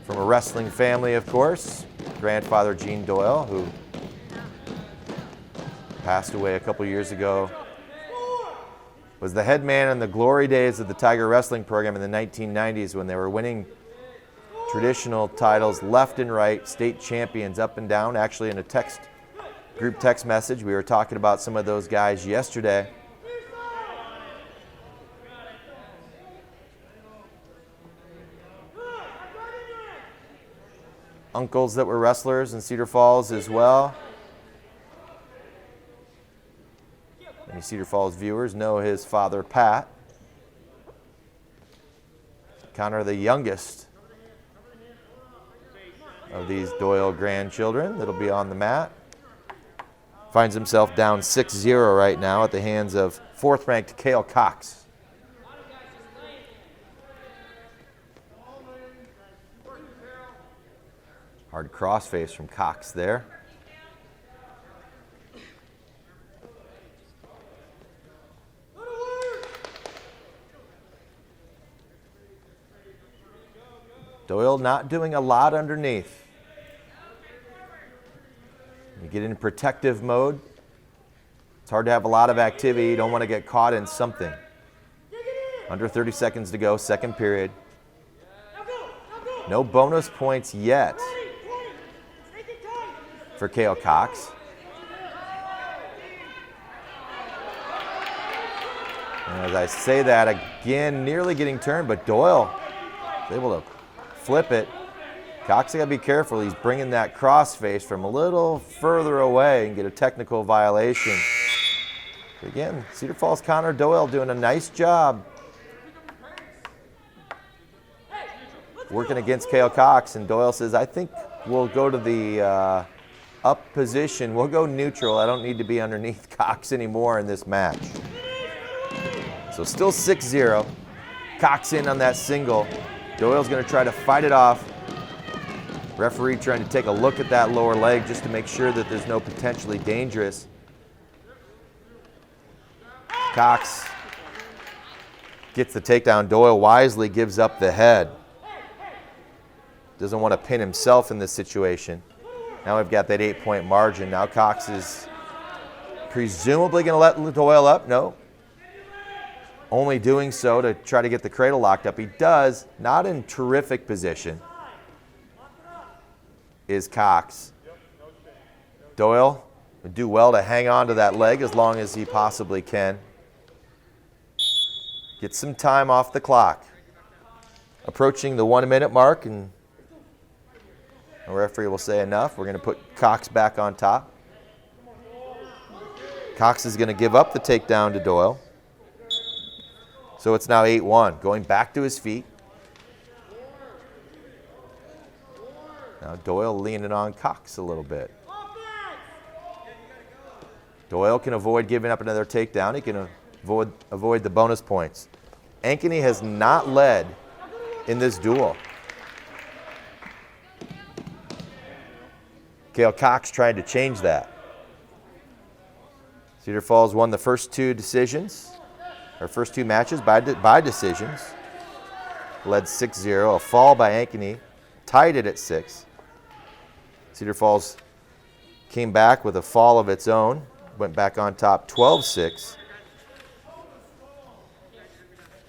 from a wrestling family, of course. Grandfather Gene Doyle, who passed away a couple years ago, was the head man in the glory days of the Tiger Wrestling program in the 1990s, when they were winning traditional titles left and right, state champions up and down. Actually, in a group text message, we were talking about some of those guys yesterday. Uncles that were wrestlers in Cedar Falls as well. Many Cedar Falls viewers know his father, Pat. Connor, the youngest of these Doyle grandchildren that'll be on the mat. Finds himself down 6-0 right now at the hands of 4th-ranked Cale Cox. Hard crossface from Cox there. Doyle not doing a lot underneath. You get in protective mode. It's hard to have a lot of activity. You don't want to get caught in something. Under 30 seconds to go, second period. No bonus points yet for Cale Cox. And as I say that, again, nearly getting turned, but Doyle is able to flip it. Cox got to be careful. He's bringing that crossface from a little further away and get a technical violation. But again, Cedar Falls Connor Doyle doing a nice job working against Cale Cox, and Doyle says, I think we'll go to the up position. We'll go neutral. I don't need to be underneath Cox anymore in this match. So still 6-0. Cox in on that single. Doyle's going to try to fight it off. Referee trying to take a look at that lower leg just to make sure that there's no potentially dangerous. Cox gets the takedown. Doyle wisely gives up the head. Doesn't want to pin himself in this situation. Now we've got that 8-point margin. Now Cox is presumably going to let Doyle up. No. Only doing so to try to get the cradle locked up. He does, not in terrific position, is Cox. Doyle would do well to hang on to that leg as long as he possibly can. Get some time off the clock. Approaching the 1-minute mark, and the referee will say enough. We're going to put Cox back on top. Cox is going to give up the takedown to Doyle. So it's now 8-1, going back to his feet. Now Doyle leaning on Cox a little bit. Doyle can avoid giving up another takedown. He can avoid the bonus points. Ankeny has not led in this duel. Cale Cox tried to change that. Cedar Falls won the first two decisions, or first two matches by decisions. Led 6-0, a fall by Ankeny, tied it at 6. Cedar Falls came back with a fall of its own, went back on top 12-6.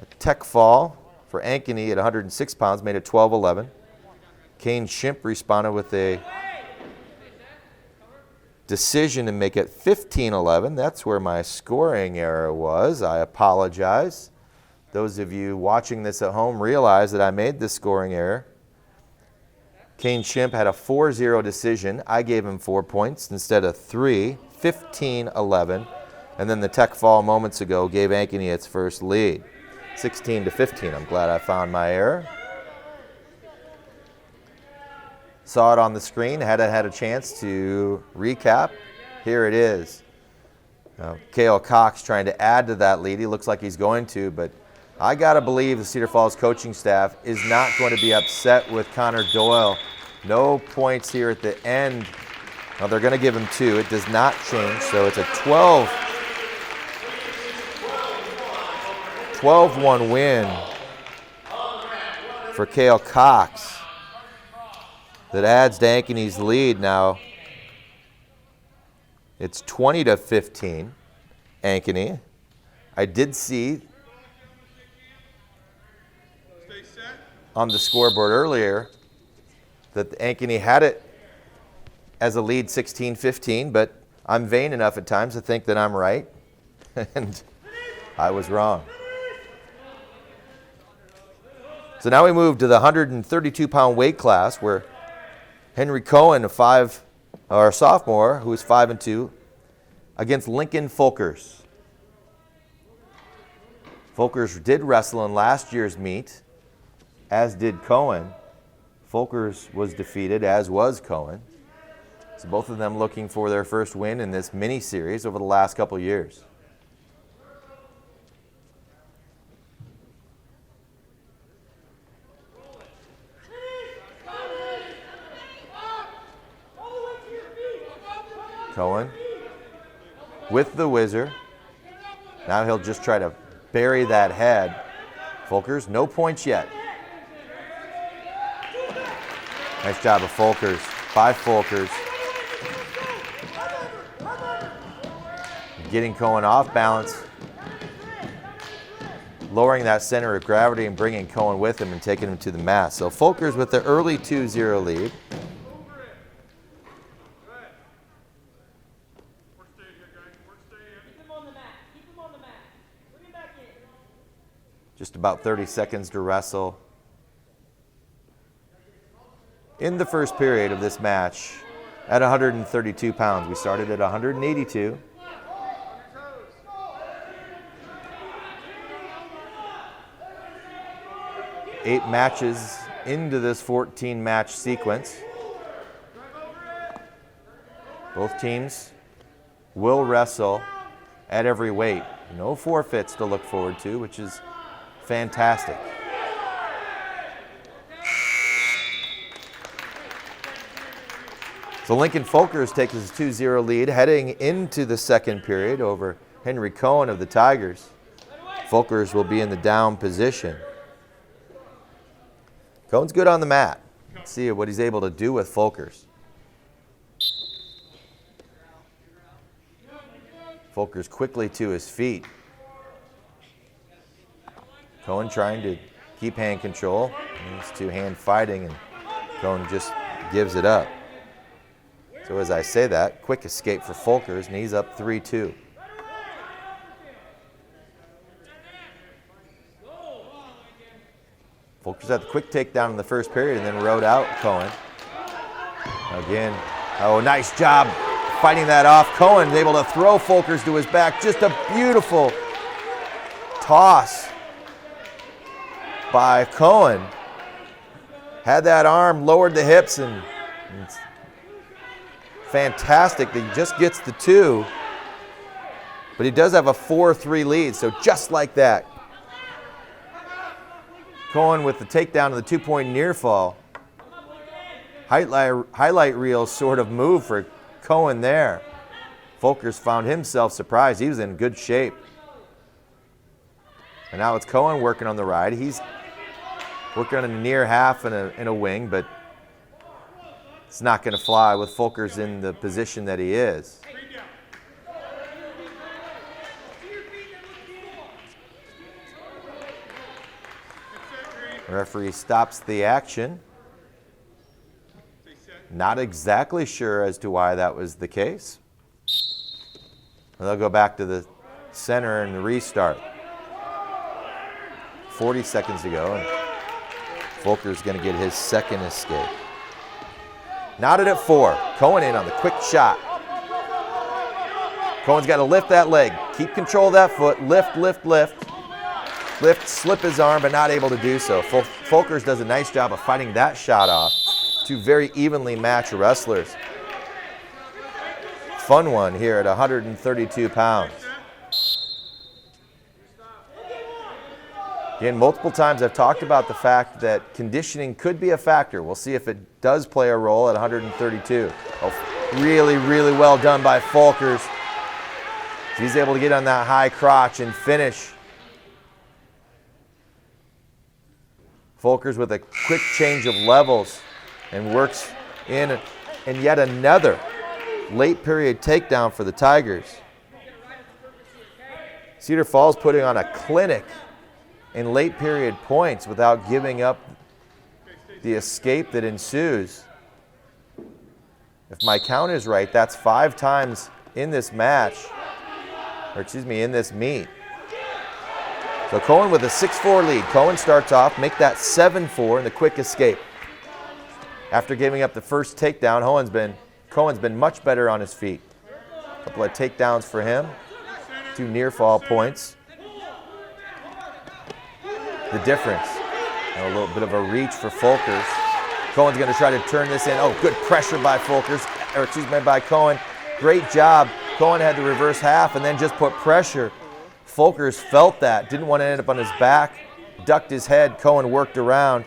A tech fall for Ankeny at 106 pounds made it 12-11. Kane Shimp responded with a decision to make it 15-11. That's where my scoring error was. I apologize. Those of you watching this at home realize that I made this scoring error. Kane Shimp had a 4-0 decision. I gave him 4 points instead of 3, 15-11. And then the tech fall moments ago gave Ankeny its first lead, 16-15. I'm glad I found my error. Saw it on the screen, had a chance to recap. Here it is. Cale Cox trying to add to that lead. He looks like he's going to, but I got to believe the Cedar Falls coaching staff is not going to be upset with Connor Doyle. No points here at the end. Now they're going to give him 2. It does not change, so it's a 12-1 win for Cale Cox. That adds to Ankeny's lead now. It's 20-15, Ankeny. I did see on the scoreboard earlier that Ankeny had it as a lead 16-15, but I'm vain enough at times to think that I'm right, and I was wrong. So now we move to the 132-pound weight class where Henry Cohen, a sophomore who is 5-2, against Lincoln Folkers. Folkers did wrestle in last year's meet, as did Cohen. Folkers was defeated, as was Cohen. So both of them looking for their first win in this mini-series over the last couple years. Cohen with the whizzer. Now he'll just try to bury that head. Folkers, no points yet. Nice job of Folkers, by Folkers. Getting Cohen off balance. Lowering that center of gravity and bringing Cohen with him and taking him to the mat. So Folkers with the early 2-0 lead. Just about 30 seconds to wrestle. In the first period of this match at 132 pounds. We started at 182. Eight matches into this 14-match sequence. Both teams will wrestle at every weight. No forfeits to look forward to, which is fantastic. So Lincoln Folkers takes his 2-0 lead heading into the second period over Henry Cohen of the Tigers. Folkers will be in the down position. Cohen's good on the mat. Let's see what he's able to do with Folkers. Folkers quickly to his feet. Cohen trying to keep hand control. These two hand fighting, and Cohen just gives it up. So as I say that, quick escape for Folkers, and he's up 3-2. Folkers had the quick takedown in the first period and then rode out Cohen. Again, oh, nice job fighting that off. Cohen's able to throw Folkers to his back. Just a beautiful toss by Cohen. Had that arm, lowered the hips, and it's fantastic that he just gets the 2. But he does have a 4-3 lead, so just like that. Cohen with the takedown of the 2-point near fall. Highlight reel sort of move for Cohen there. Folkers found himself surprised. He was in good shape. And now it's Cohen working on the ride. He's working on a near half and a wing, but it's not going to fly with Folkers in the position that he is. The referee stops the action. Not exactly sure as to why that was the case. They'll go back to the center and restart. 40 seconds to go, and Folkers going to get his second escape. Knotted at 4. Cohen in on the quick shot. Cohen's got to lift that leg. Keep control of that foot. Lift, lift, lift. Lift, slip his arm, but not able to do so. Folkers does a nice job of fighting that shot off. 2 very evenly matched wrestlers. Fun one here at 132 pounds. Again, multiple times I've talked about the fact that conditioning could be a factor. We'll see if it does play a role at 132. Oh, really, really well done by Folkers. He's able to get on that high crotch and finish. Folkers with a quick change of levels and works in and yet another late period takedown for the Tigers. Cedar Falls putting on a clinic in late period points without giving up the escape that ensues. If my count is right, that's 5 times in this match, or excuse me, in this meet. So Cohen with a 6-4 lead. Cohen starts off, make that 7-4 in the quick escape. After giving up the first takedown, Cohen's been much better on his feet. A couple of takedowns for him, 2 near fall points. The difference, a little bit of a reach for Folkers. Cohen's going to try to turn this in. Oh, good pressure by by Cohen. Great job. Cohen had the reverse half and then just put pressure. Folkers felt that, didn't want to end up on his back, ducked his head. Cohen worked around.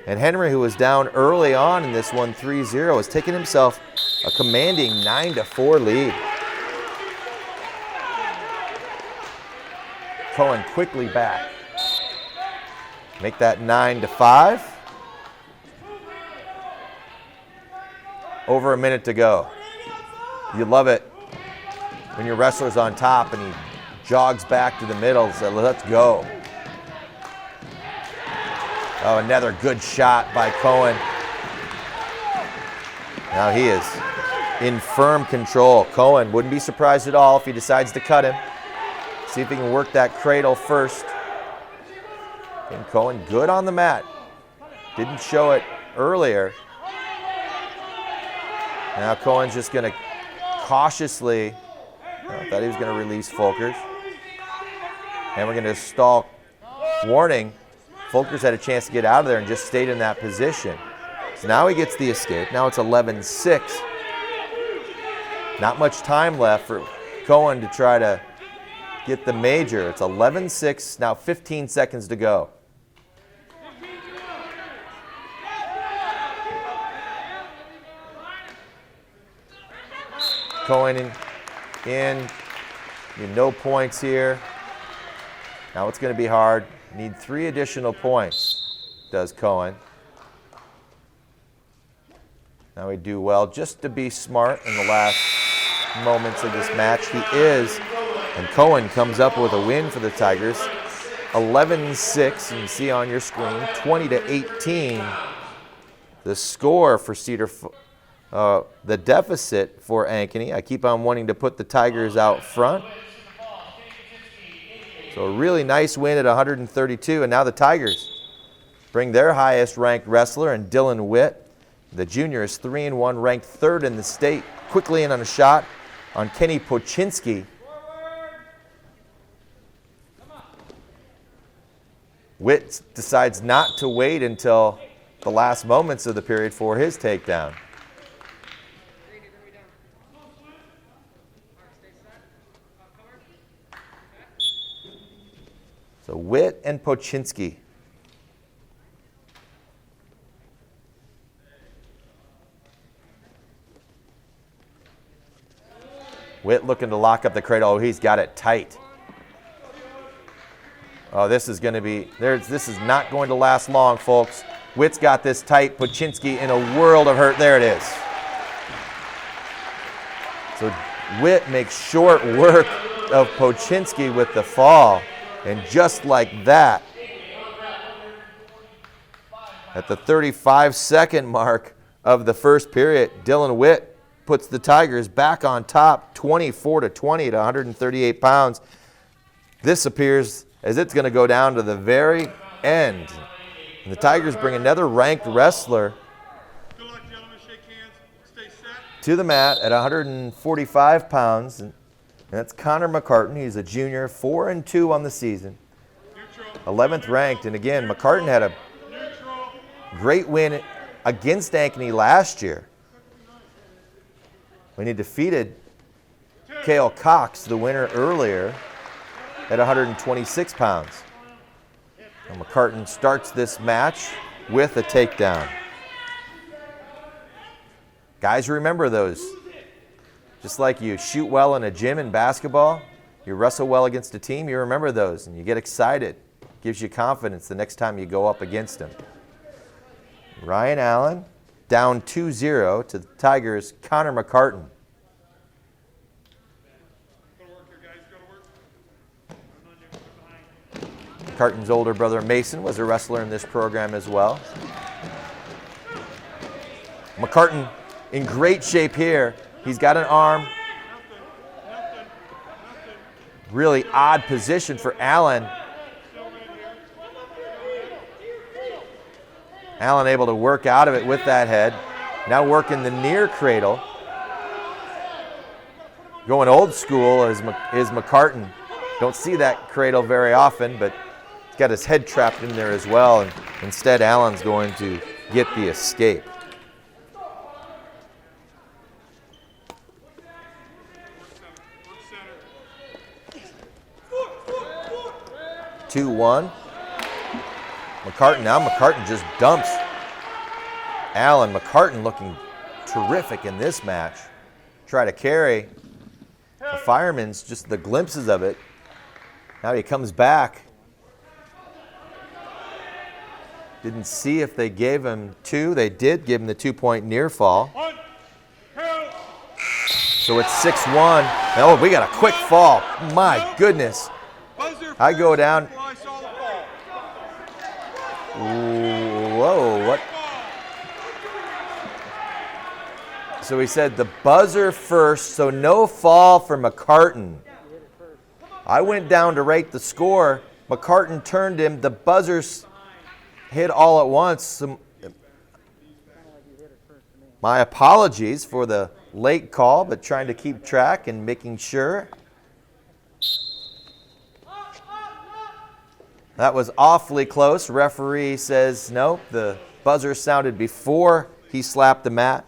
And Henry, who was down early on in this one 3-0, has taken himself a commanding 9-4 lead. Cohen quickly back. Make that 9-5. Over a minute to go. You love it when your wrestler's on top and he jogs back to the middle and says, let's go. Oh, another good shot by Cohen. Now he is in firm control. Cohen wouldn't be surprised at all if he decides to cut him. See if he can work that cradle first. And Cohen good on the mat. Didn't show it earlier. Now Cohen's just going to cautiously, I thought he was going to release Folkers. And we're going to stall. Warning, Folkers had a chance to get out of there and just stayed in that position. So now he gets the escape. Now it's 11-6. Not much time left for Cohen to try to get the major. It's 11-6, now 15 seconds to go. Cohen in, no points here. Now it's going to be hard. Need 3 additional points, does Cohen. Now we do well just to be smart in the last moments of this match. He is, and Cohen comes up with a win for the Tigers. 11-6, you can see on your screen, 20-18. The score for Cedar, the deficit for Ankeny. I keep on wanting to put the Tigers out front. So a really nice win at 132, and now the Tigers bring their highest ranked wrestler, and Dylan Witt, The junior is 3-1, ranked third in the state. Quickly in on a shot on Ankeny Pochinski. Witt decides not to wait until the last moments of the period for his takedown. So Witt and Pochinski. Witt looking to lock up the cradle. Oh, he's got it tight. Oh, this is going to be, this is not going to last long, folks. Witt's got this tight. Pochinski in a world of hurt. There it is. So Witt makes short work of Pochinski with the fall. And just like that, at the 35-second mark of the first period, Dylan Witt puts the Tigers back on top, 24-20 at 138 pounds. This appears as it's going to go down to the very end. And the Tigers bring another ranked wrestler to the mat at 145 pounds. And that's Connor McCartan. He's a junior, 4-2 on the season, 11th ranked. And again, McCartan had a great win against Ankeny last year when he defeated Cale Cox, the winner earlier, at 126 pounds. And McCartan starts this match with a takedown. Guys, remember those. Just like you shoot well in a gym in basketball, you wrestle well against a team, you remember those and you get excited. Gives you confidence the next time you go up against them. Ryan Allen down 2-0 to the Tigers' Connor McCartan. McCartan's older brother Mason was a wrestler in this program as well. McCartan in great shape here. He's got an arm. Really odd position for Allen. Allen able to work out of it with that head. Now working the near cradle. Going old school is McCartan. Don't see that cradle very often, but he's got his head trapped in there as well. And instead, Allen's going to get the escape. Two-one. McCartan, now McCartan just dumps Allen. McCartan looking terrific in this match. Try to carry the Firemen's, just the glimpses of it. Now he comes back. Didn't see if they gave him two. They did give him the 2-point near fall. So it's 6-1. Oh, we got a quick fall. My goodness. I go down. Whoa, what? So he said the buzzer first, so no fall for McCartan. I went down to rate the score. McCartan turned him. The buzzers hit all at once. My apologies for the late call, but trying to keep track and making sure. That was awfully close. Referee says no, the buzzer sounded before he slapped the mat.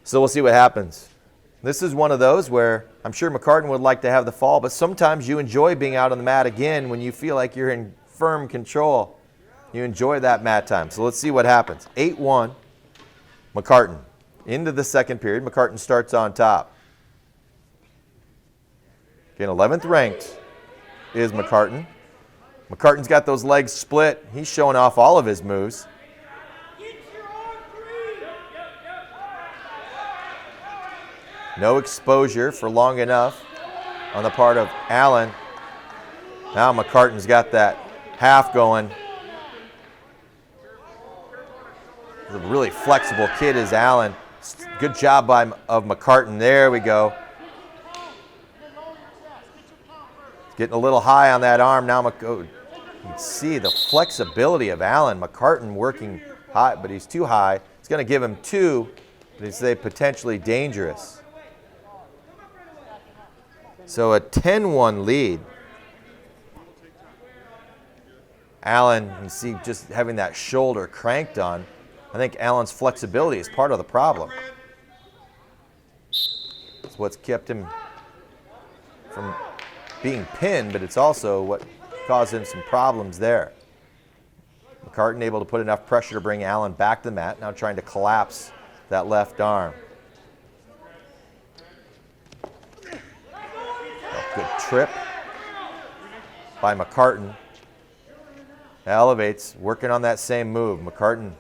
So we'll see what happens. This is one of those where I'm sure McCartan would like to have the fall, but sometimes you enjoy being out on the mat again when you feel like you're in firm control. You enjoy that mat time. So let's see what happens. 8-1, McCartan. Into the second period, McCartan starts on top. Again, 11th ranked is McCartan. McCartan's got those legs split. He's showing off all of his moves. No exposure for long enough on the part of Allen. Now McCartan's got that half going. He's a really flexible kid is Allen. Good job of McCartan. There we go. Getting a little high on that arm. Now you can see the flexibility of Allen. McCartan working high, but he's too high. It's going to give him 2, but he'd say potentially dangerous. So a 10-1 lead. Allen, you see just having that shoulder cranked on. I think Allen's flexibility is part of the problem. It's what's kept him from being pinned, but it's also what caused him some problems there. McCartan able to put enough pressure to bring Allen back to the mat, now trying to collapse that left arm. A good trip by McCartan. Elevates, working on that same move. McCartan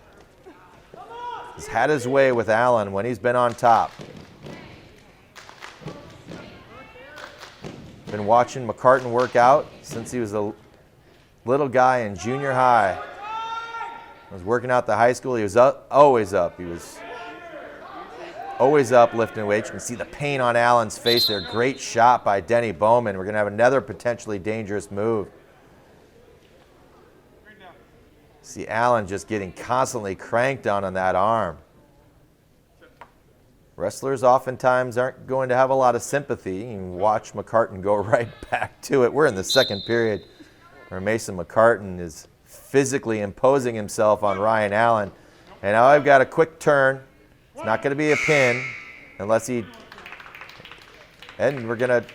has had his way with Allen when he's been on top. Been watching McCartan work out since he was a little guy in junior high. Was working out the high school. He was always up. He was always up lifting weights. You can see the pain on Allen's face there. Great shot by Denny Bowman. We're going to have another potentially dangerous move. See Allen just getting constantly cranked on that arm. Wrestlers oftentimes aren't going to have a lot of sympathy. You can watch McCartan go right back to it. We're in the second period where Mason McCartan is physically imposing himself on Ryan Allen. And now I've got a quick turn. It's not going to be a pin unless he... And we're going to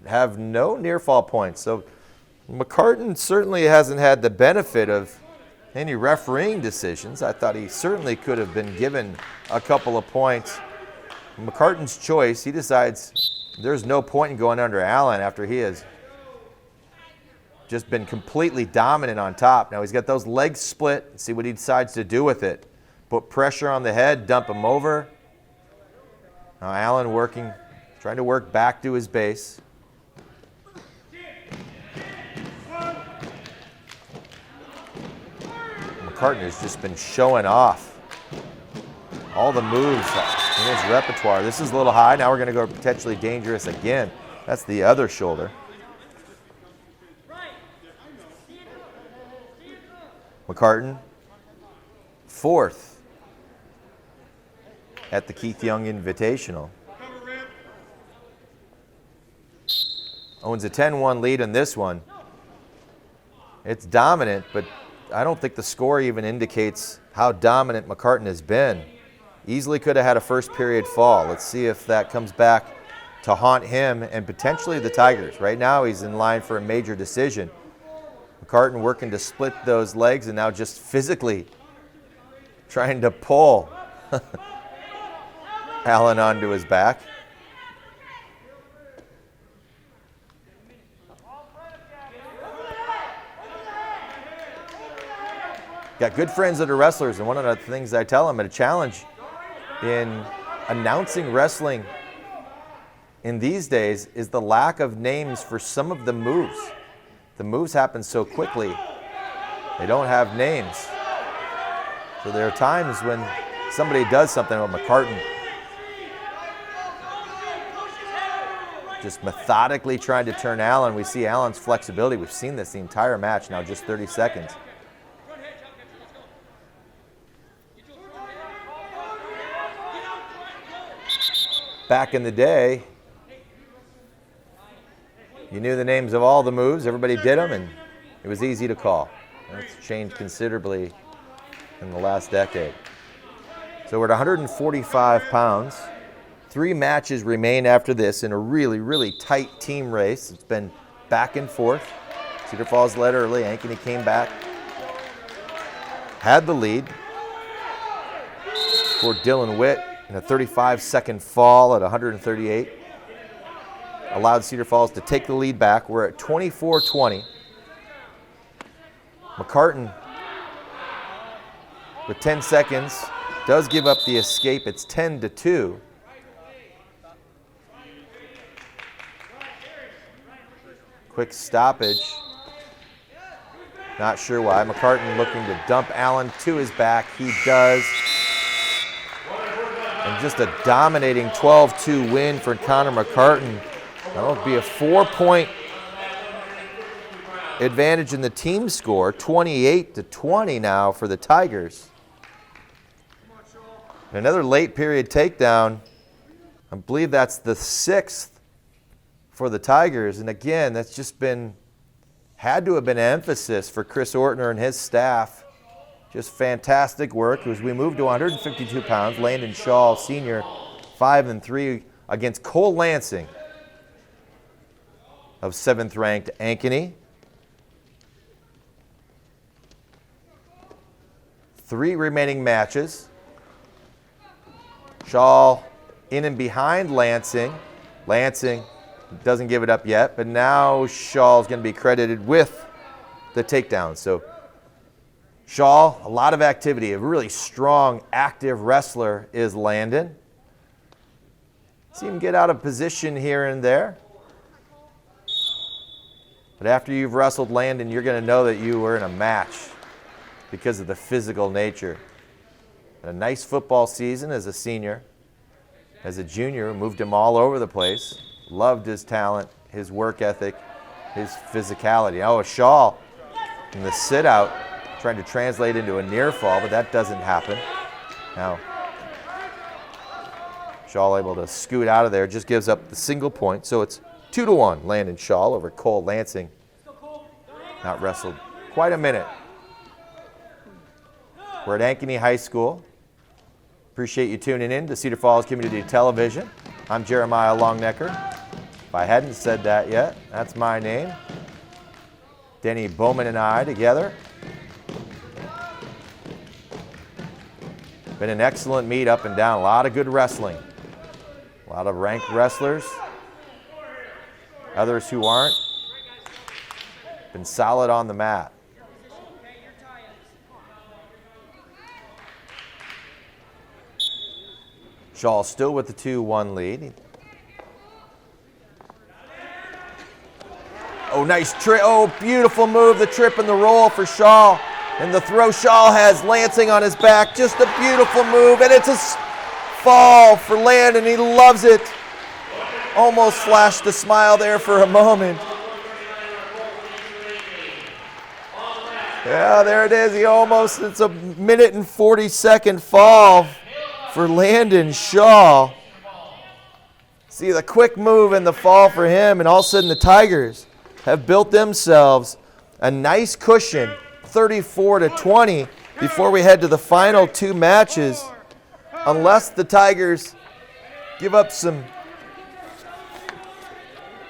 have no near fall points. So McCartan certainly hasn't had the benefit of any refereeing decisions. I thought he certainly could have been given a couple of points. McCartan's choice, he decides there's no point in going under Allen after he has just been completely dominant on top. Now he's got those legs split. See what he decides to do with it. Put pressure on the head, dump him over. Now Allen working, trying to work back to his base. McCartan has just been showing off all the moves in his repertoire. This is a little high. Now we're going to go potentially dangerous again. That's the other shoulder. McCartan, 4th at the Keith Young Invitational. Owns a 10-1 lead in this one. It's dominant, but I don't think the score even indicates how dominant McCartan has been. Easily could have had a first period fall. Let's see if that comes back to haunt him and potentially the Tigers. Right now he's in line for a major decision. McCartan working to split those legs and now just physically trying to pull Allen onto his back. Got good friends that are wrestlers, and one of the things I tell them at a challenge in announcing wrestling in these days is the lack of names for some of the moves. The moves happen so quickly, they don't have names. So there are times when somebody does something with McCartan, just methodically trying to turn Allen. We see Allen's flexibility. We've seen this the entire match now, just 30 seconds. Back in the day, you knew the names of all the moves, everybody did them, and it was easy to call. That's changed considerably in the last decade. So we're at 145 pounds. 3 matches remain after this in a really, really tight team race. It's been back and forth. Cedar Falls led early. Ankeny came back, had the lead for Dylan Witt in a 35-second fall at 138. Allowed Cedar Falls to take the lead back. We're at 24-20. McCartan, with 10 seconds, does give up the escape. It's 10-2. Quick stoppage. Not sure why. McCartan looking to dump Allen to his back. He does. And just a dominating 12-2 win for Connor McCartan. That'll be a 4-point advantage in the team score. 28-20 now for the Tigers. Another late period takedown. I believe that's the 6th for the Tigers. And again, that's just had to have been an emphasis for Chris Ortner and his staff. Just fantastic work as we move to 152 pounds. Landon Shaw, senior, 5-3 against Cole Lansing of 7th ranked Ankeny. 3 remaining matches. Shaw in and behind Lansing. Lansing doesn't give it up yet, but now Shaw's going to be credited with the takedown. So Shaw, a lot of activity. A really strong, active wrestler is Landon. See him get out of position here and there. But after you've wrestled Landon, you're going to know that you were in a match because of the physical nature. A nice football season as a senior. As a junior, moved him all over the place. Loved his talent, his work ethic, his physicality. Oh, Shaw in the sit-out, trying to translate into a near fall, but that doesn't happen. Now, Shaw able to scoot out of there, just gives up the single point. So it's 2-1, Landon Shaw over Cole Lansing. Not wrestled quite a minute. We're at Ankeny High School. Appreciate you tuning in to Cedar Falls Community Television. I'm Jeremiah Longnecker. If I hadn't said that yet, that's my name. Denny Bowman and I together. Been an excellent meet up and down. A lot of good wrestling. A lot of ranked wrestlers. Others who aren't. Been solid on the mat. Shaw still with the 2-1 lead. Oh, nice trip. Oh, beautiful move. The trip and the roll for Shaw. And the throw. Shaw has Lansing on his back. Just a beautiful move. And it's a fall for Landon. He loves it. Almost flashed a smile there for a moment. Yeah, there it is. It's a 1:40 fall for Landon Shaw. See the quick move and the fall for him, and all of a sudden the Tigers have built themselves a nice cushion, 34-20, before we head to the final 2 matches. Unless the Tigers give up some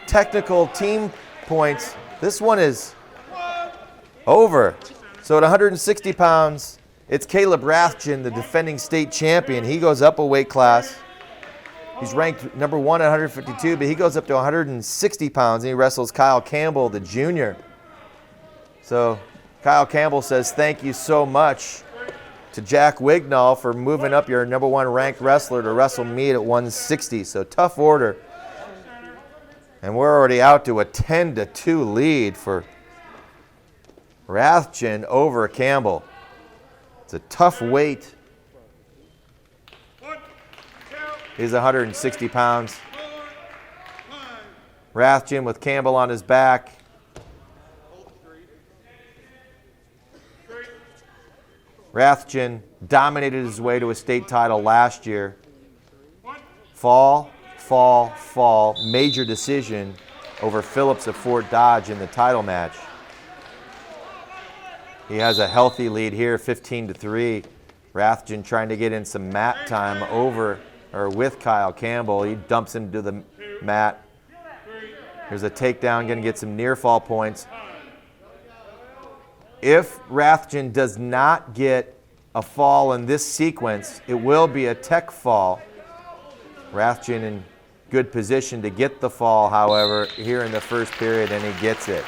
technical team points, this one is over. So at 160 pounds, it's Caleb Rathjen, the defending state champion. He goes up a weight class. He's ranked number 1 at 152, but he goes up to 160 pounds, and he wrestles Kyle Campbell, the junior. So Kyle Campbell says thank you so much to Jack Wignall for moving up your number 1 ranked wrestler to wrestle me at 160. So tough order. And we're already out to a 10-2 lead for Rathjen over Campbell. It's a tough weight. He's 160 pounds. Rathjen with Campbell on his back. Rathjen dominated his way to a state title last year. Fall. Major decision over Phillips of Fort Dodge in the title match. He has a healthy lead here, 15-3. Rathjen trying to get in some mat time with Kyle Campbell. He dumps him to the mat. Here's a takedown, going to get some near fall points. If Rathjen does not get a fall in this sequence, it will be a tech fall. Rathjen in good position to get the fall, however, here in the first period, and he gets it.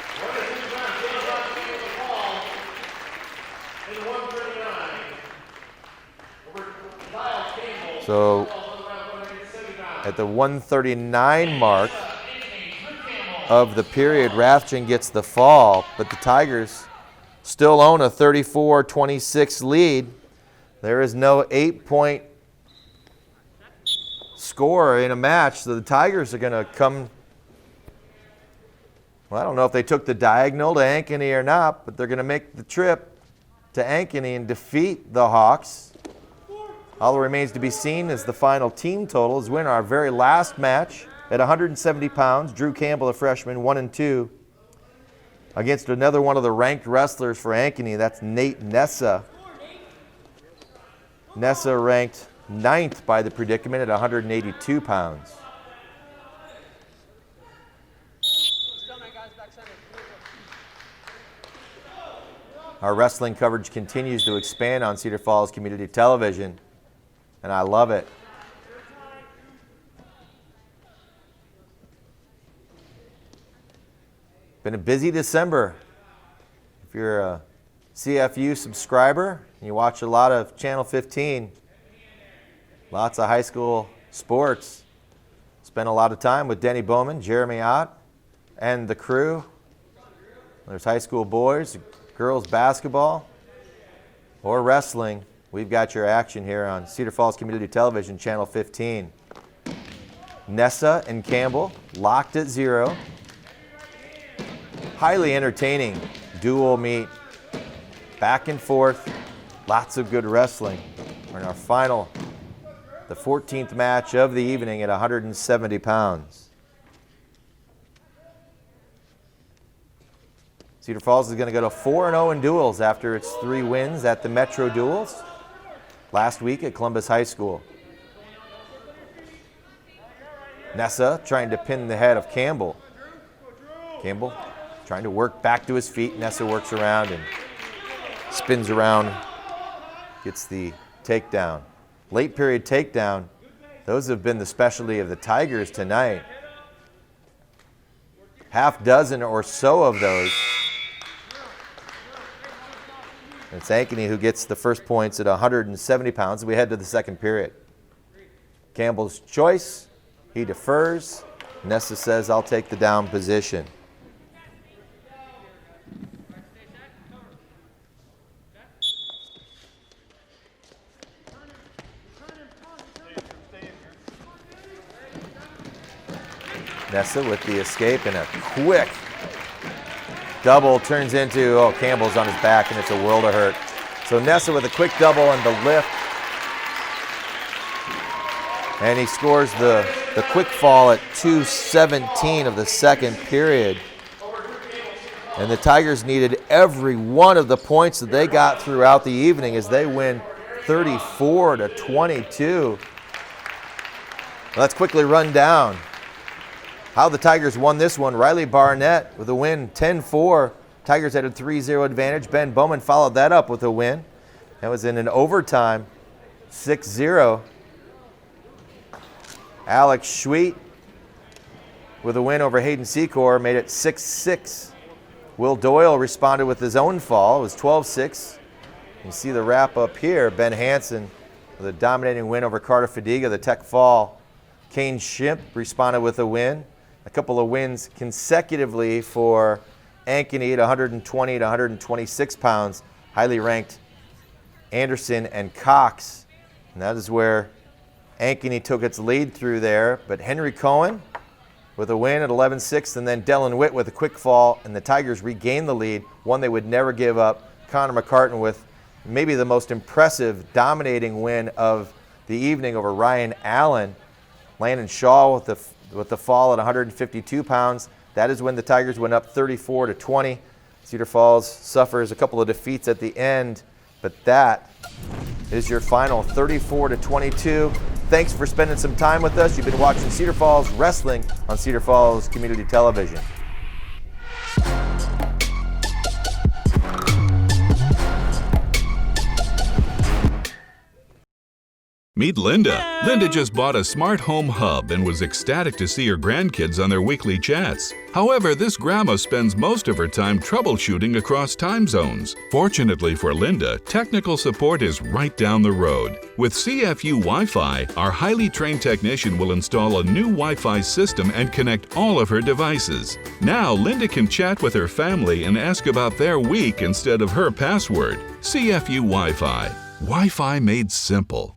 So at the 139 mark of the period, Rathjen gets the fall, but the Tigers still own a 34-26 lead. There is no 8-point score in a match, so the Tigers are going to come. Well, I don't know if they took the diagonal to Ankeny or not, but they're going to make the trip to Ankeny and defeat the Hawks All that remains to be seen is the final team totals. Win our very last match at 170 pounds. Drew Campbell, a freshman, 1-2, against another one of the ranked wrestlers for Ankeny. That's Nate Nessa. Nessa ranked 9th by the predicament at 182 pounds. Our wrestling coverage continues to expand on Cedar Falls Community Television, and I love it. Been a busy December. If you're a CFU subscriber and you watch a lot of Channel 15, lots of high school sports, spent a lot of time with Denny Bowman, Jeremy Ott, and the crew. There's high school boys, girls basketball, or wrestling. We've got your action here on Cedar Falls Community Television, Channel 15. Nessa and Campbell locked at 0. Highly entertaining dual meet, back and forth, lots of good wrestling. We're in our final, the 14th match of the evening at 170 pounds. Cedar Falls is going to go to 4-0 in duels after its 3 wins at the Metro Duels last week at Columbus High School. Nessa trying to pin the head of Campbell. Campbell trying to work back to his feet. Nessa works around and spins around, gets the takedown. Late period takedown. Those have been the specialty of the Tigers tonight. Half dozen or so of those. It's Ankeny who gets the first points at 170 pounds. We head to the second period. Campbell's choice. He defers. Nessa says, I'll take the down position. Nessa with the escape and a quick double turns into, Campbell's on his back and it's a world of hurt. So Nessa with a quick double and the lift. And he scores the quick fall at 2:17 of the second period. And the Tigers needed every one of the points that they got throughout the evening as they win 34-22. Let's quickly run down how the Tigers won this one. Riley Barnett with a win, 10-4. Tigers had a 3-0 advantage. Ben Bowman followed that up with a win. That was in an overtime, 6-0. Alex Schweet with a win over Hayden Secor made it 6-6. Will Doyle responded with his own fall. It was 12-6. You see the wrap up here. Ben Hansen with a dominating win over Carter Fadiga, the Tech fall. Kane Shimp responded with a win. A couple of wins consecutively for Ankeny at 120 to 126 pounds. Highly ranked Anderson and Cox. And that is where Ankeny took its lead through there. But Henry Cohen with a win at 11-6, and then Dylan Witt with a quick fall, and the Tigers regained the lead, one they would never give up. Connor McCartan with maybe the most impressive, dominating win of the evening over Ryan Allen. Landon Shaw with the fall at 152 pounds. That is when the Tigers went up 34-20. Cedar Falls suffers a couple of defeats at the end, but that is your final 34-22. Thanks for spending some time with us. You've been watching Cedar Falls Wrestling on Cedar Falls Community Television. Meet Linda. Linda just bought a smart home hub and was ecstatic to see her grandkids on their weekly chats. However, this grandma spends most of her time troubleshooting across time zones. Fortunately for Linda, technical support is right down the road. With CFU Wi-Fi, our highly trained technician will install a new Wi-Fi system and connect all of her devices. Now, Linda can chat with her family and ask about their week instead of her password. CFU Wi-Fi. Wi-Fi made simple.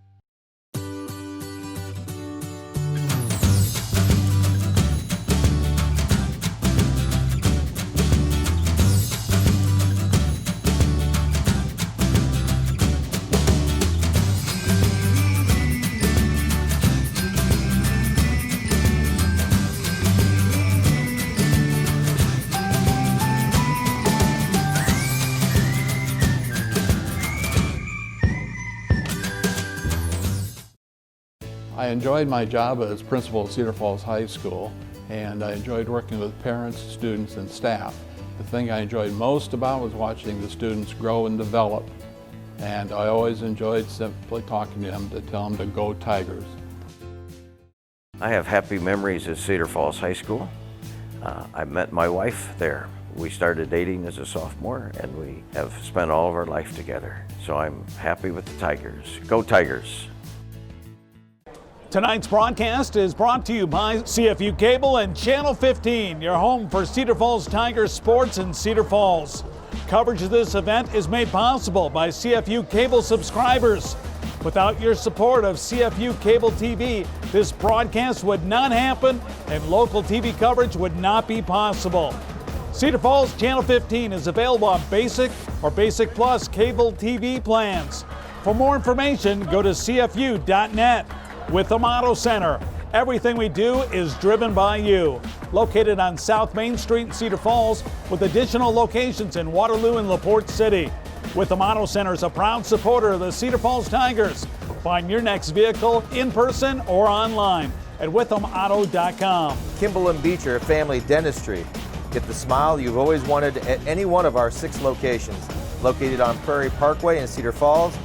I enjoyed my job as principal at Cedar Falls High School, and I enjoyed working with parents, students, and staff. The thing I enjoyed most about was watching the students grow and develop, and I always enjoyed simply talking to them to tell them to go Tigers. I have happy memories at Cedar Falls High School. I met my wife there. We started dating as a sophomore, and we have spent all of our life together. So I'm happy with the Tigers. Go Tigers! Tonight's broadcast is brought to you by CFU Cable and Channel 15, your home for Cedar Falls Tigers sports in Cedar Falls. Coverage of this event is made possible by CFU Cable subscribers. Without your support of CFU Cable TV, this broadcast would not happen and local TV coverage would not be possible. Cedar Falls Channel 15 is available on Basic or Basic Plus cable TV plans. For more information, go to cfu.net. With the Auto Center, everything we do is driven by you. Located on South Main Street in Cedar Falls, with additional locations in Waterloo and LaPorte City. With the Auto Center is a proud supporter of the Cedar Falls Tigers. Find your next vehicle in person or online at withamauto.com. Kimball and Beecher Family Dentistry. Get the smile you've always wanted at any one of our 6 locations. Located on Prairie Parkway in Cedar Falls,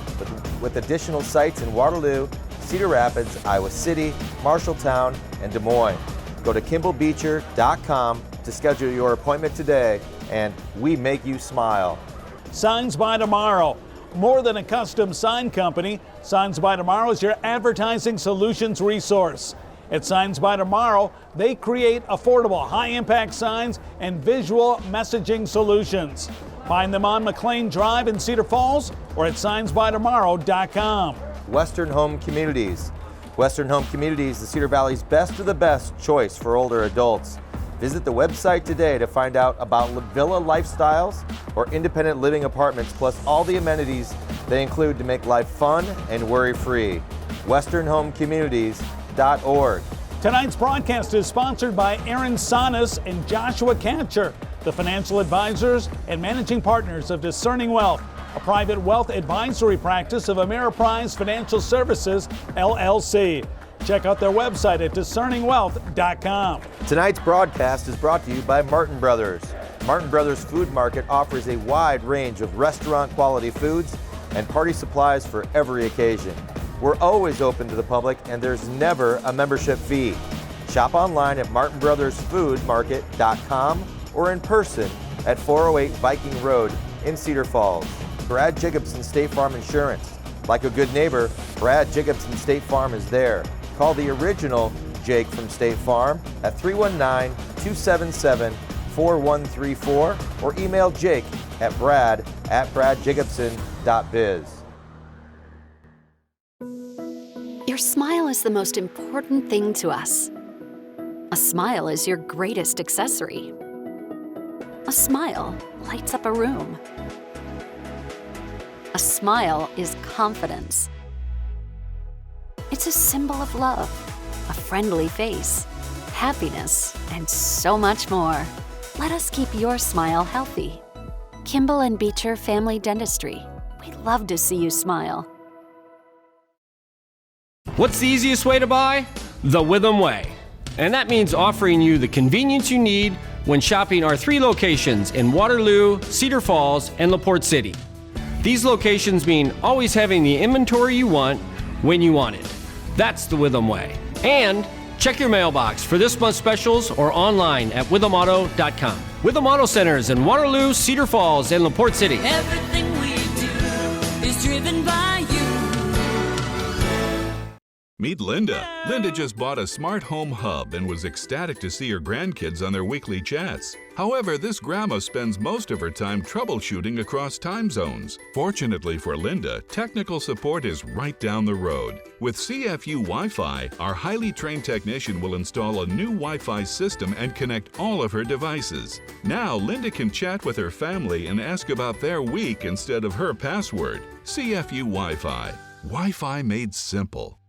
with additional sites in Waterloo, Cedar Rapids, Iowa City, Marshalltown, and Des Moines. Go to kimballbeecher.com to schedule your appointment today, and we make you smile. Signs by Tomorrow. More than a custom sign company, Signs by Tomorrow is your advertising solutions resource. At Signs by Tomorrow, they create affordable, high-impact signs and visual messaging solutions. Find them on McLean Drive in Cedar Falls or at signsbytomorrow.com. Western Home Communities. Western Home Communities, the Cedar Valley's best of the best choice for older adults. Visit the website today to find out about villa lifestyles or independent living apartments, plus all the amenities they include to make life fun and worry-free. WesternHomeCommunities.org. Tonight's broadcast is sponsored by Aaron Sonis and Joshua Catcher, the financial advisors and managing partners of Discerning Wealth, a private wealth advisory practice of Ameriprise Financial Services, LLC. Check out their website at discerningwealth.com. Tonight's broadcast is brought to you by Martin Brothers. Martin Brothers Food Market offers a wide range of restaurant quality foods and party supplies for every occasion. We're always open to the public and there's never a membership fee. Shop online at martinbrothersfoodmarket.com or in person at 408 Viking Road in Cedar Falls. Brad Jacobson State Farm Insurance. Like a good neighbor, Brad Jacobson State Farm is there. Call the original Jake from State Farm at 319-277-4134 or email Jake at brad@bradjacobson.biz. Your smile is the most important thing to us. A smile is your greatest accessory. A smile lights up a room. A smile is confidence. It's a symbol of love, a friendly face, happiness, and so much more. Let us keep your smile healthy. Kimball and Beecher Family Dentistry. We'd love to see you smile. What's the easiest way to buy? The Witham Way. And that means offering you the convenience you need when shopping our 3 locations in Waterloo, Cedar Falls, and LaPorte City. These locations mean always having the inventory you want when you want it. That's the Witham Way. And check your mailbox for this month's specials or online at withamauto.com. Witham Auto Centers in Waterloo, Cedar Falls, and LaPorte City. Everything we do is driven by you. Meet Linda. Linda just bought a smart home hub and was ecstatic to see her grandkids on their weekly chats. However, this grandma spends most of her time troubleshooting across time zones. Fortunately for Linda, technical support is right down the road. With CFU Wi-Fi, our highly trained technician will install a new Wi-Fi system and connect all of her devices. Now, Linda can chat with her family and ask about their week instead of her password. CFU Wi-Fi. Wi-Fi made simple.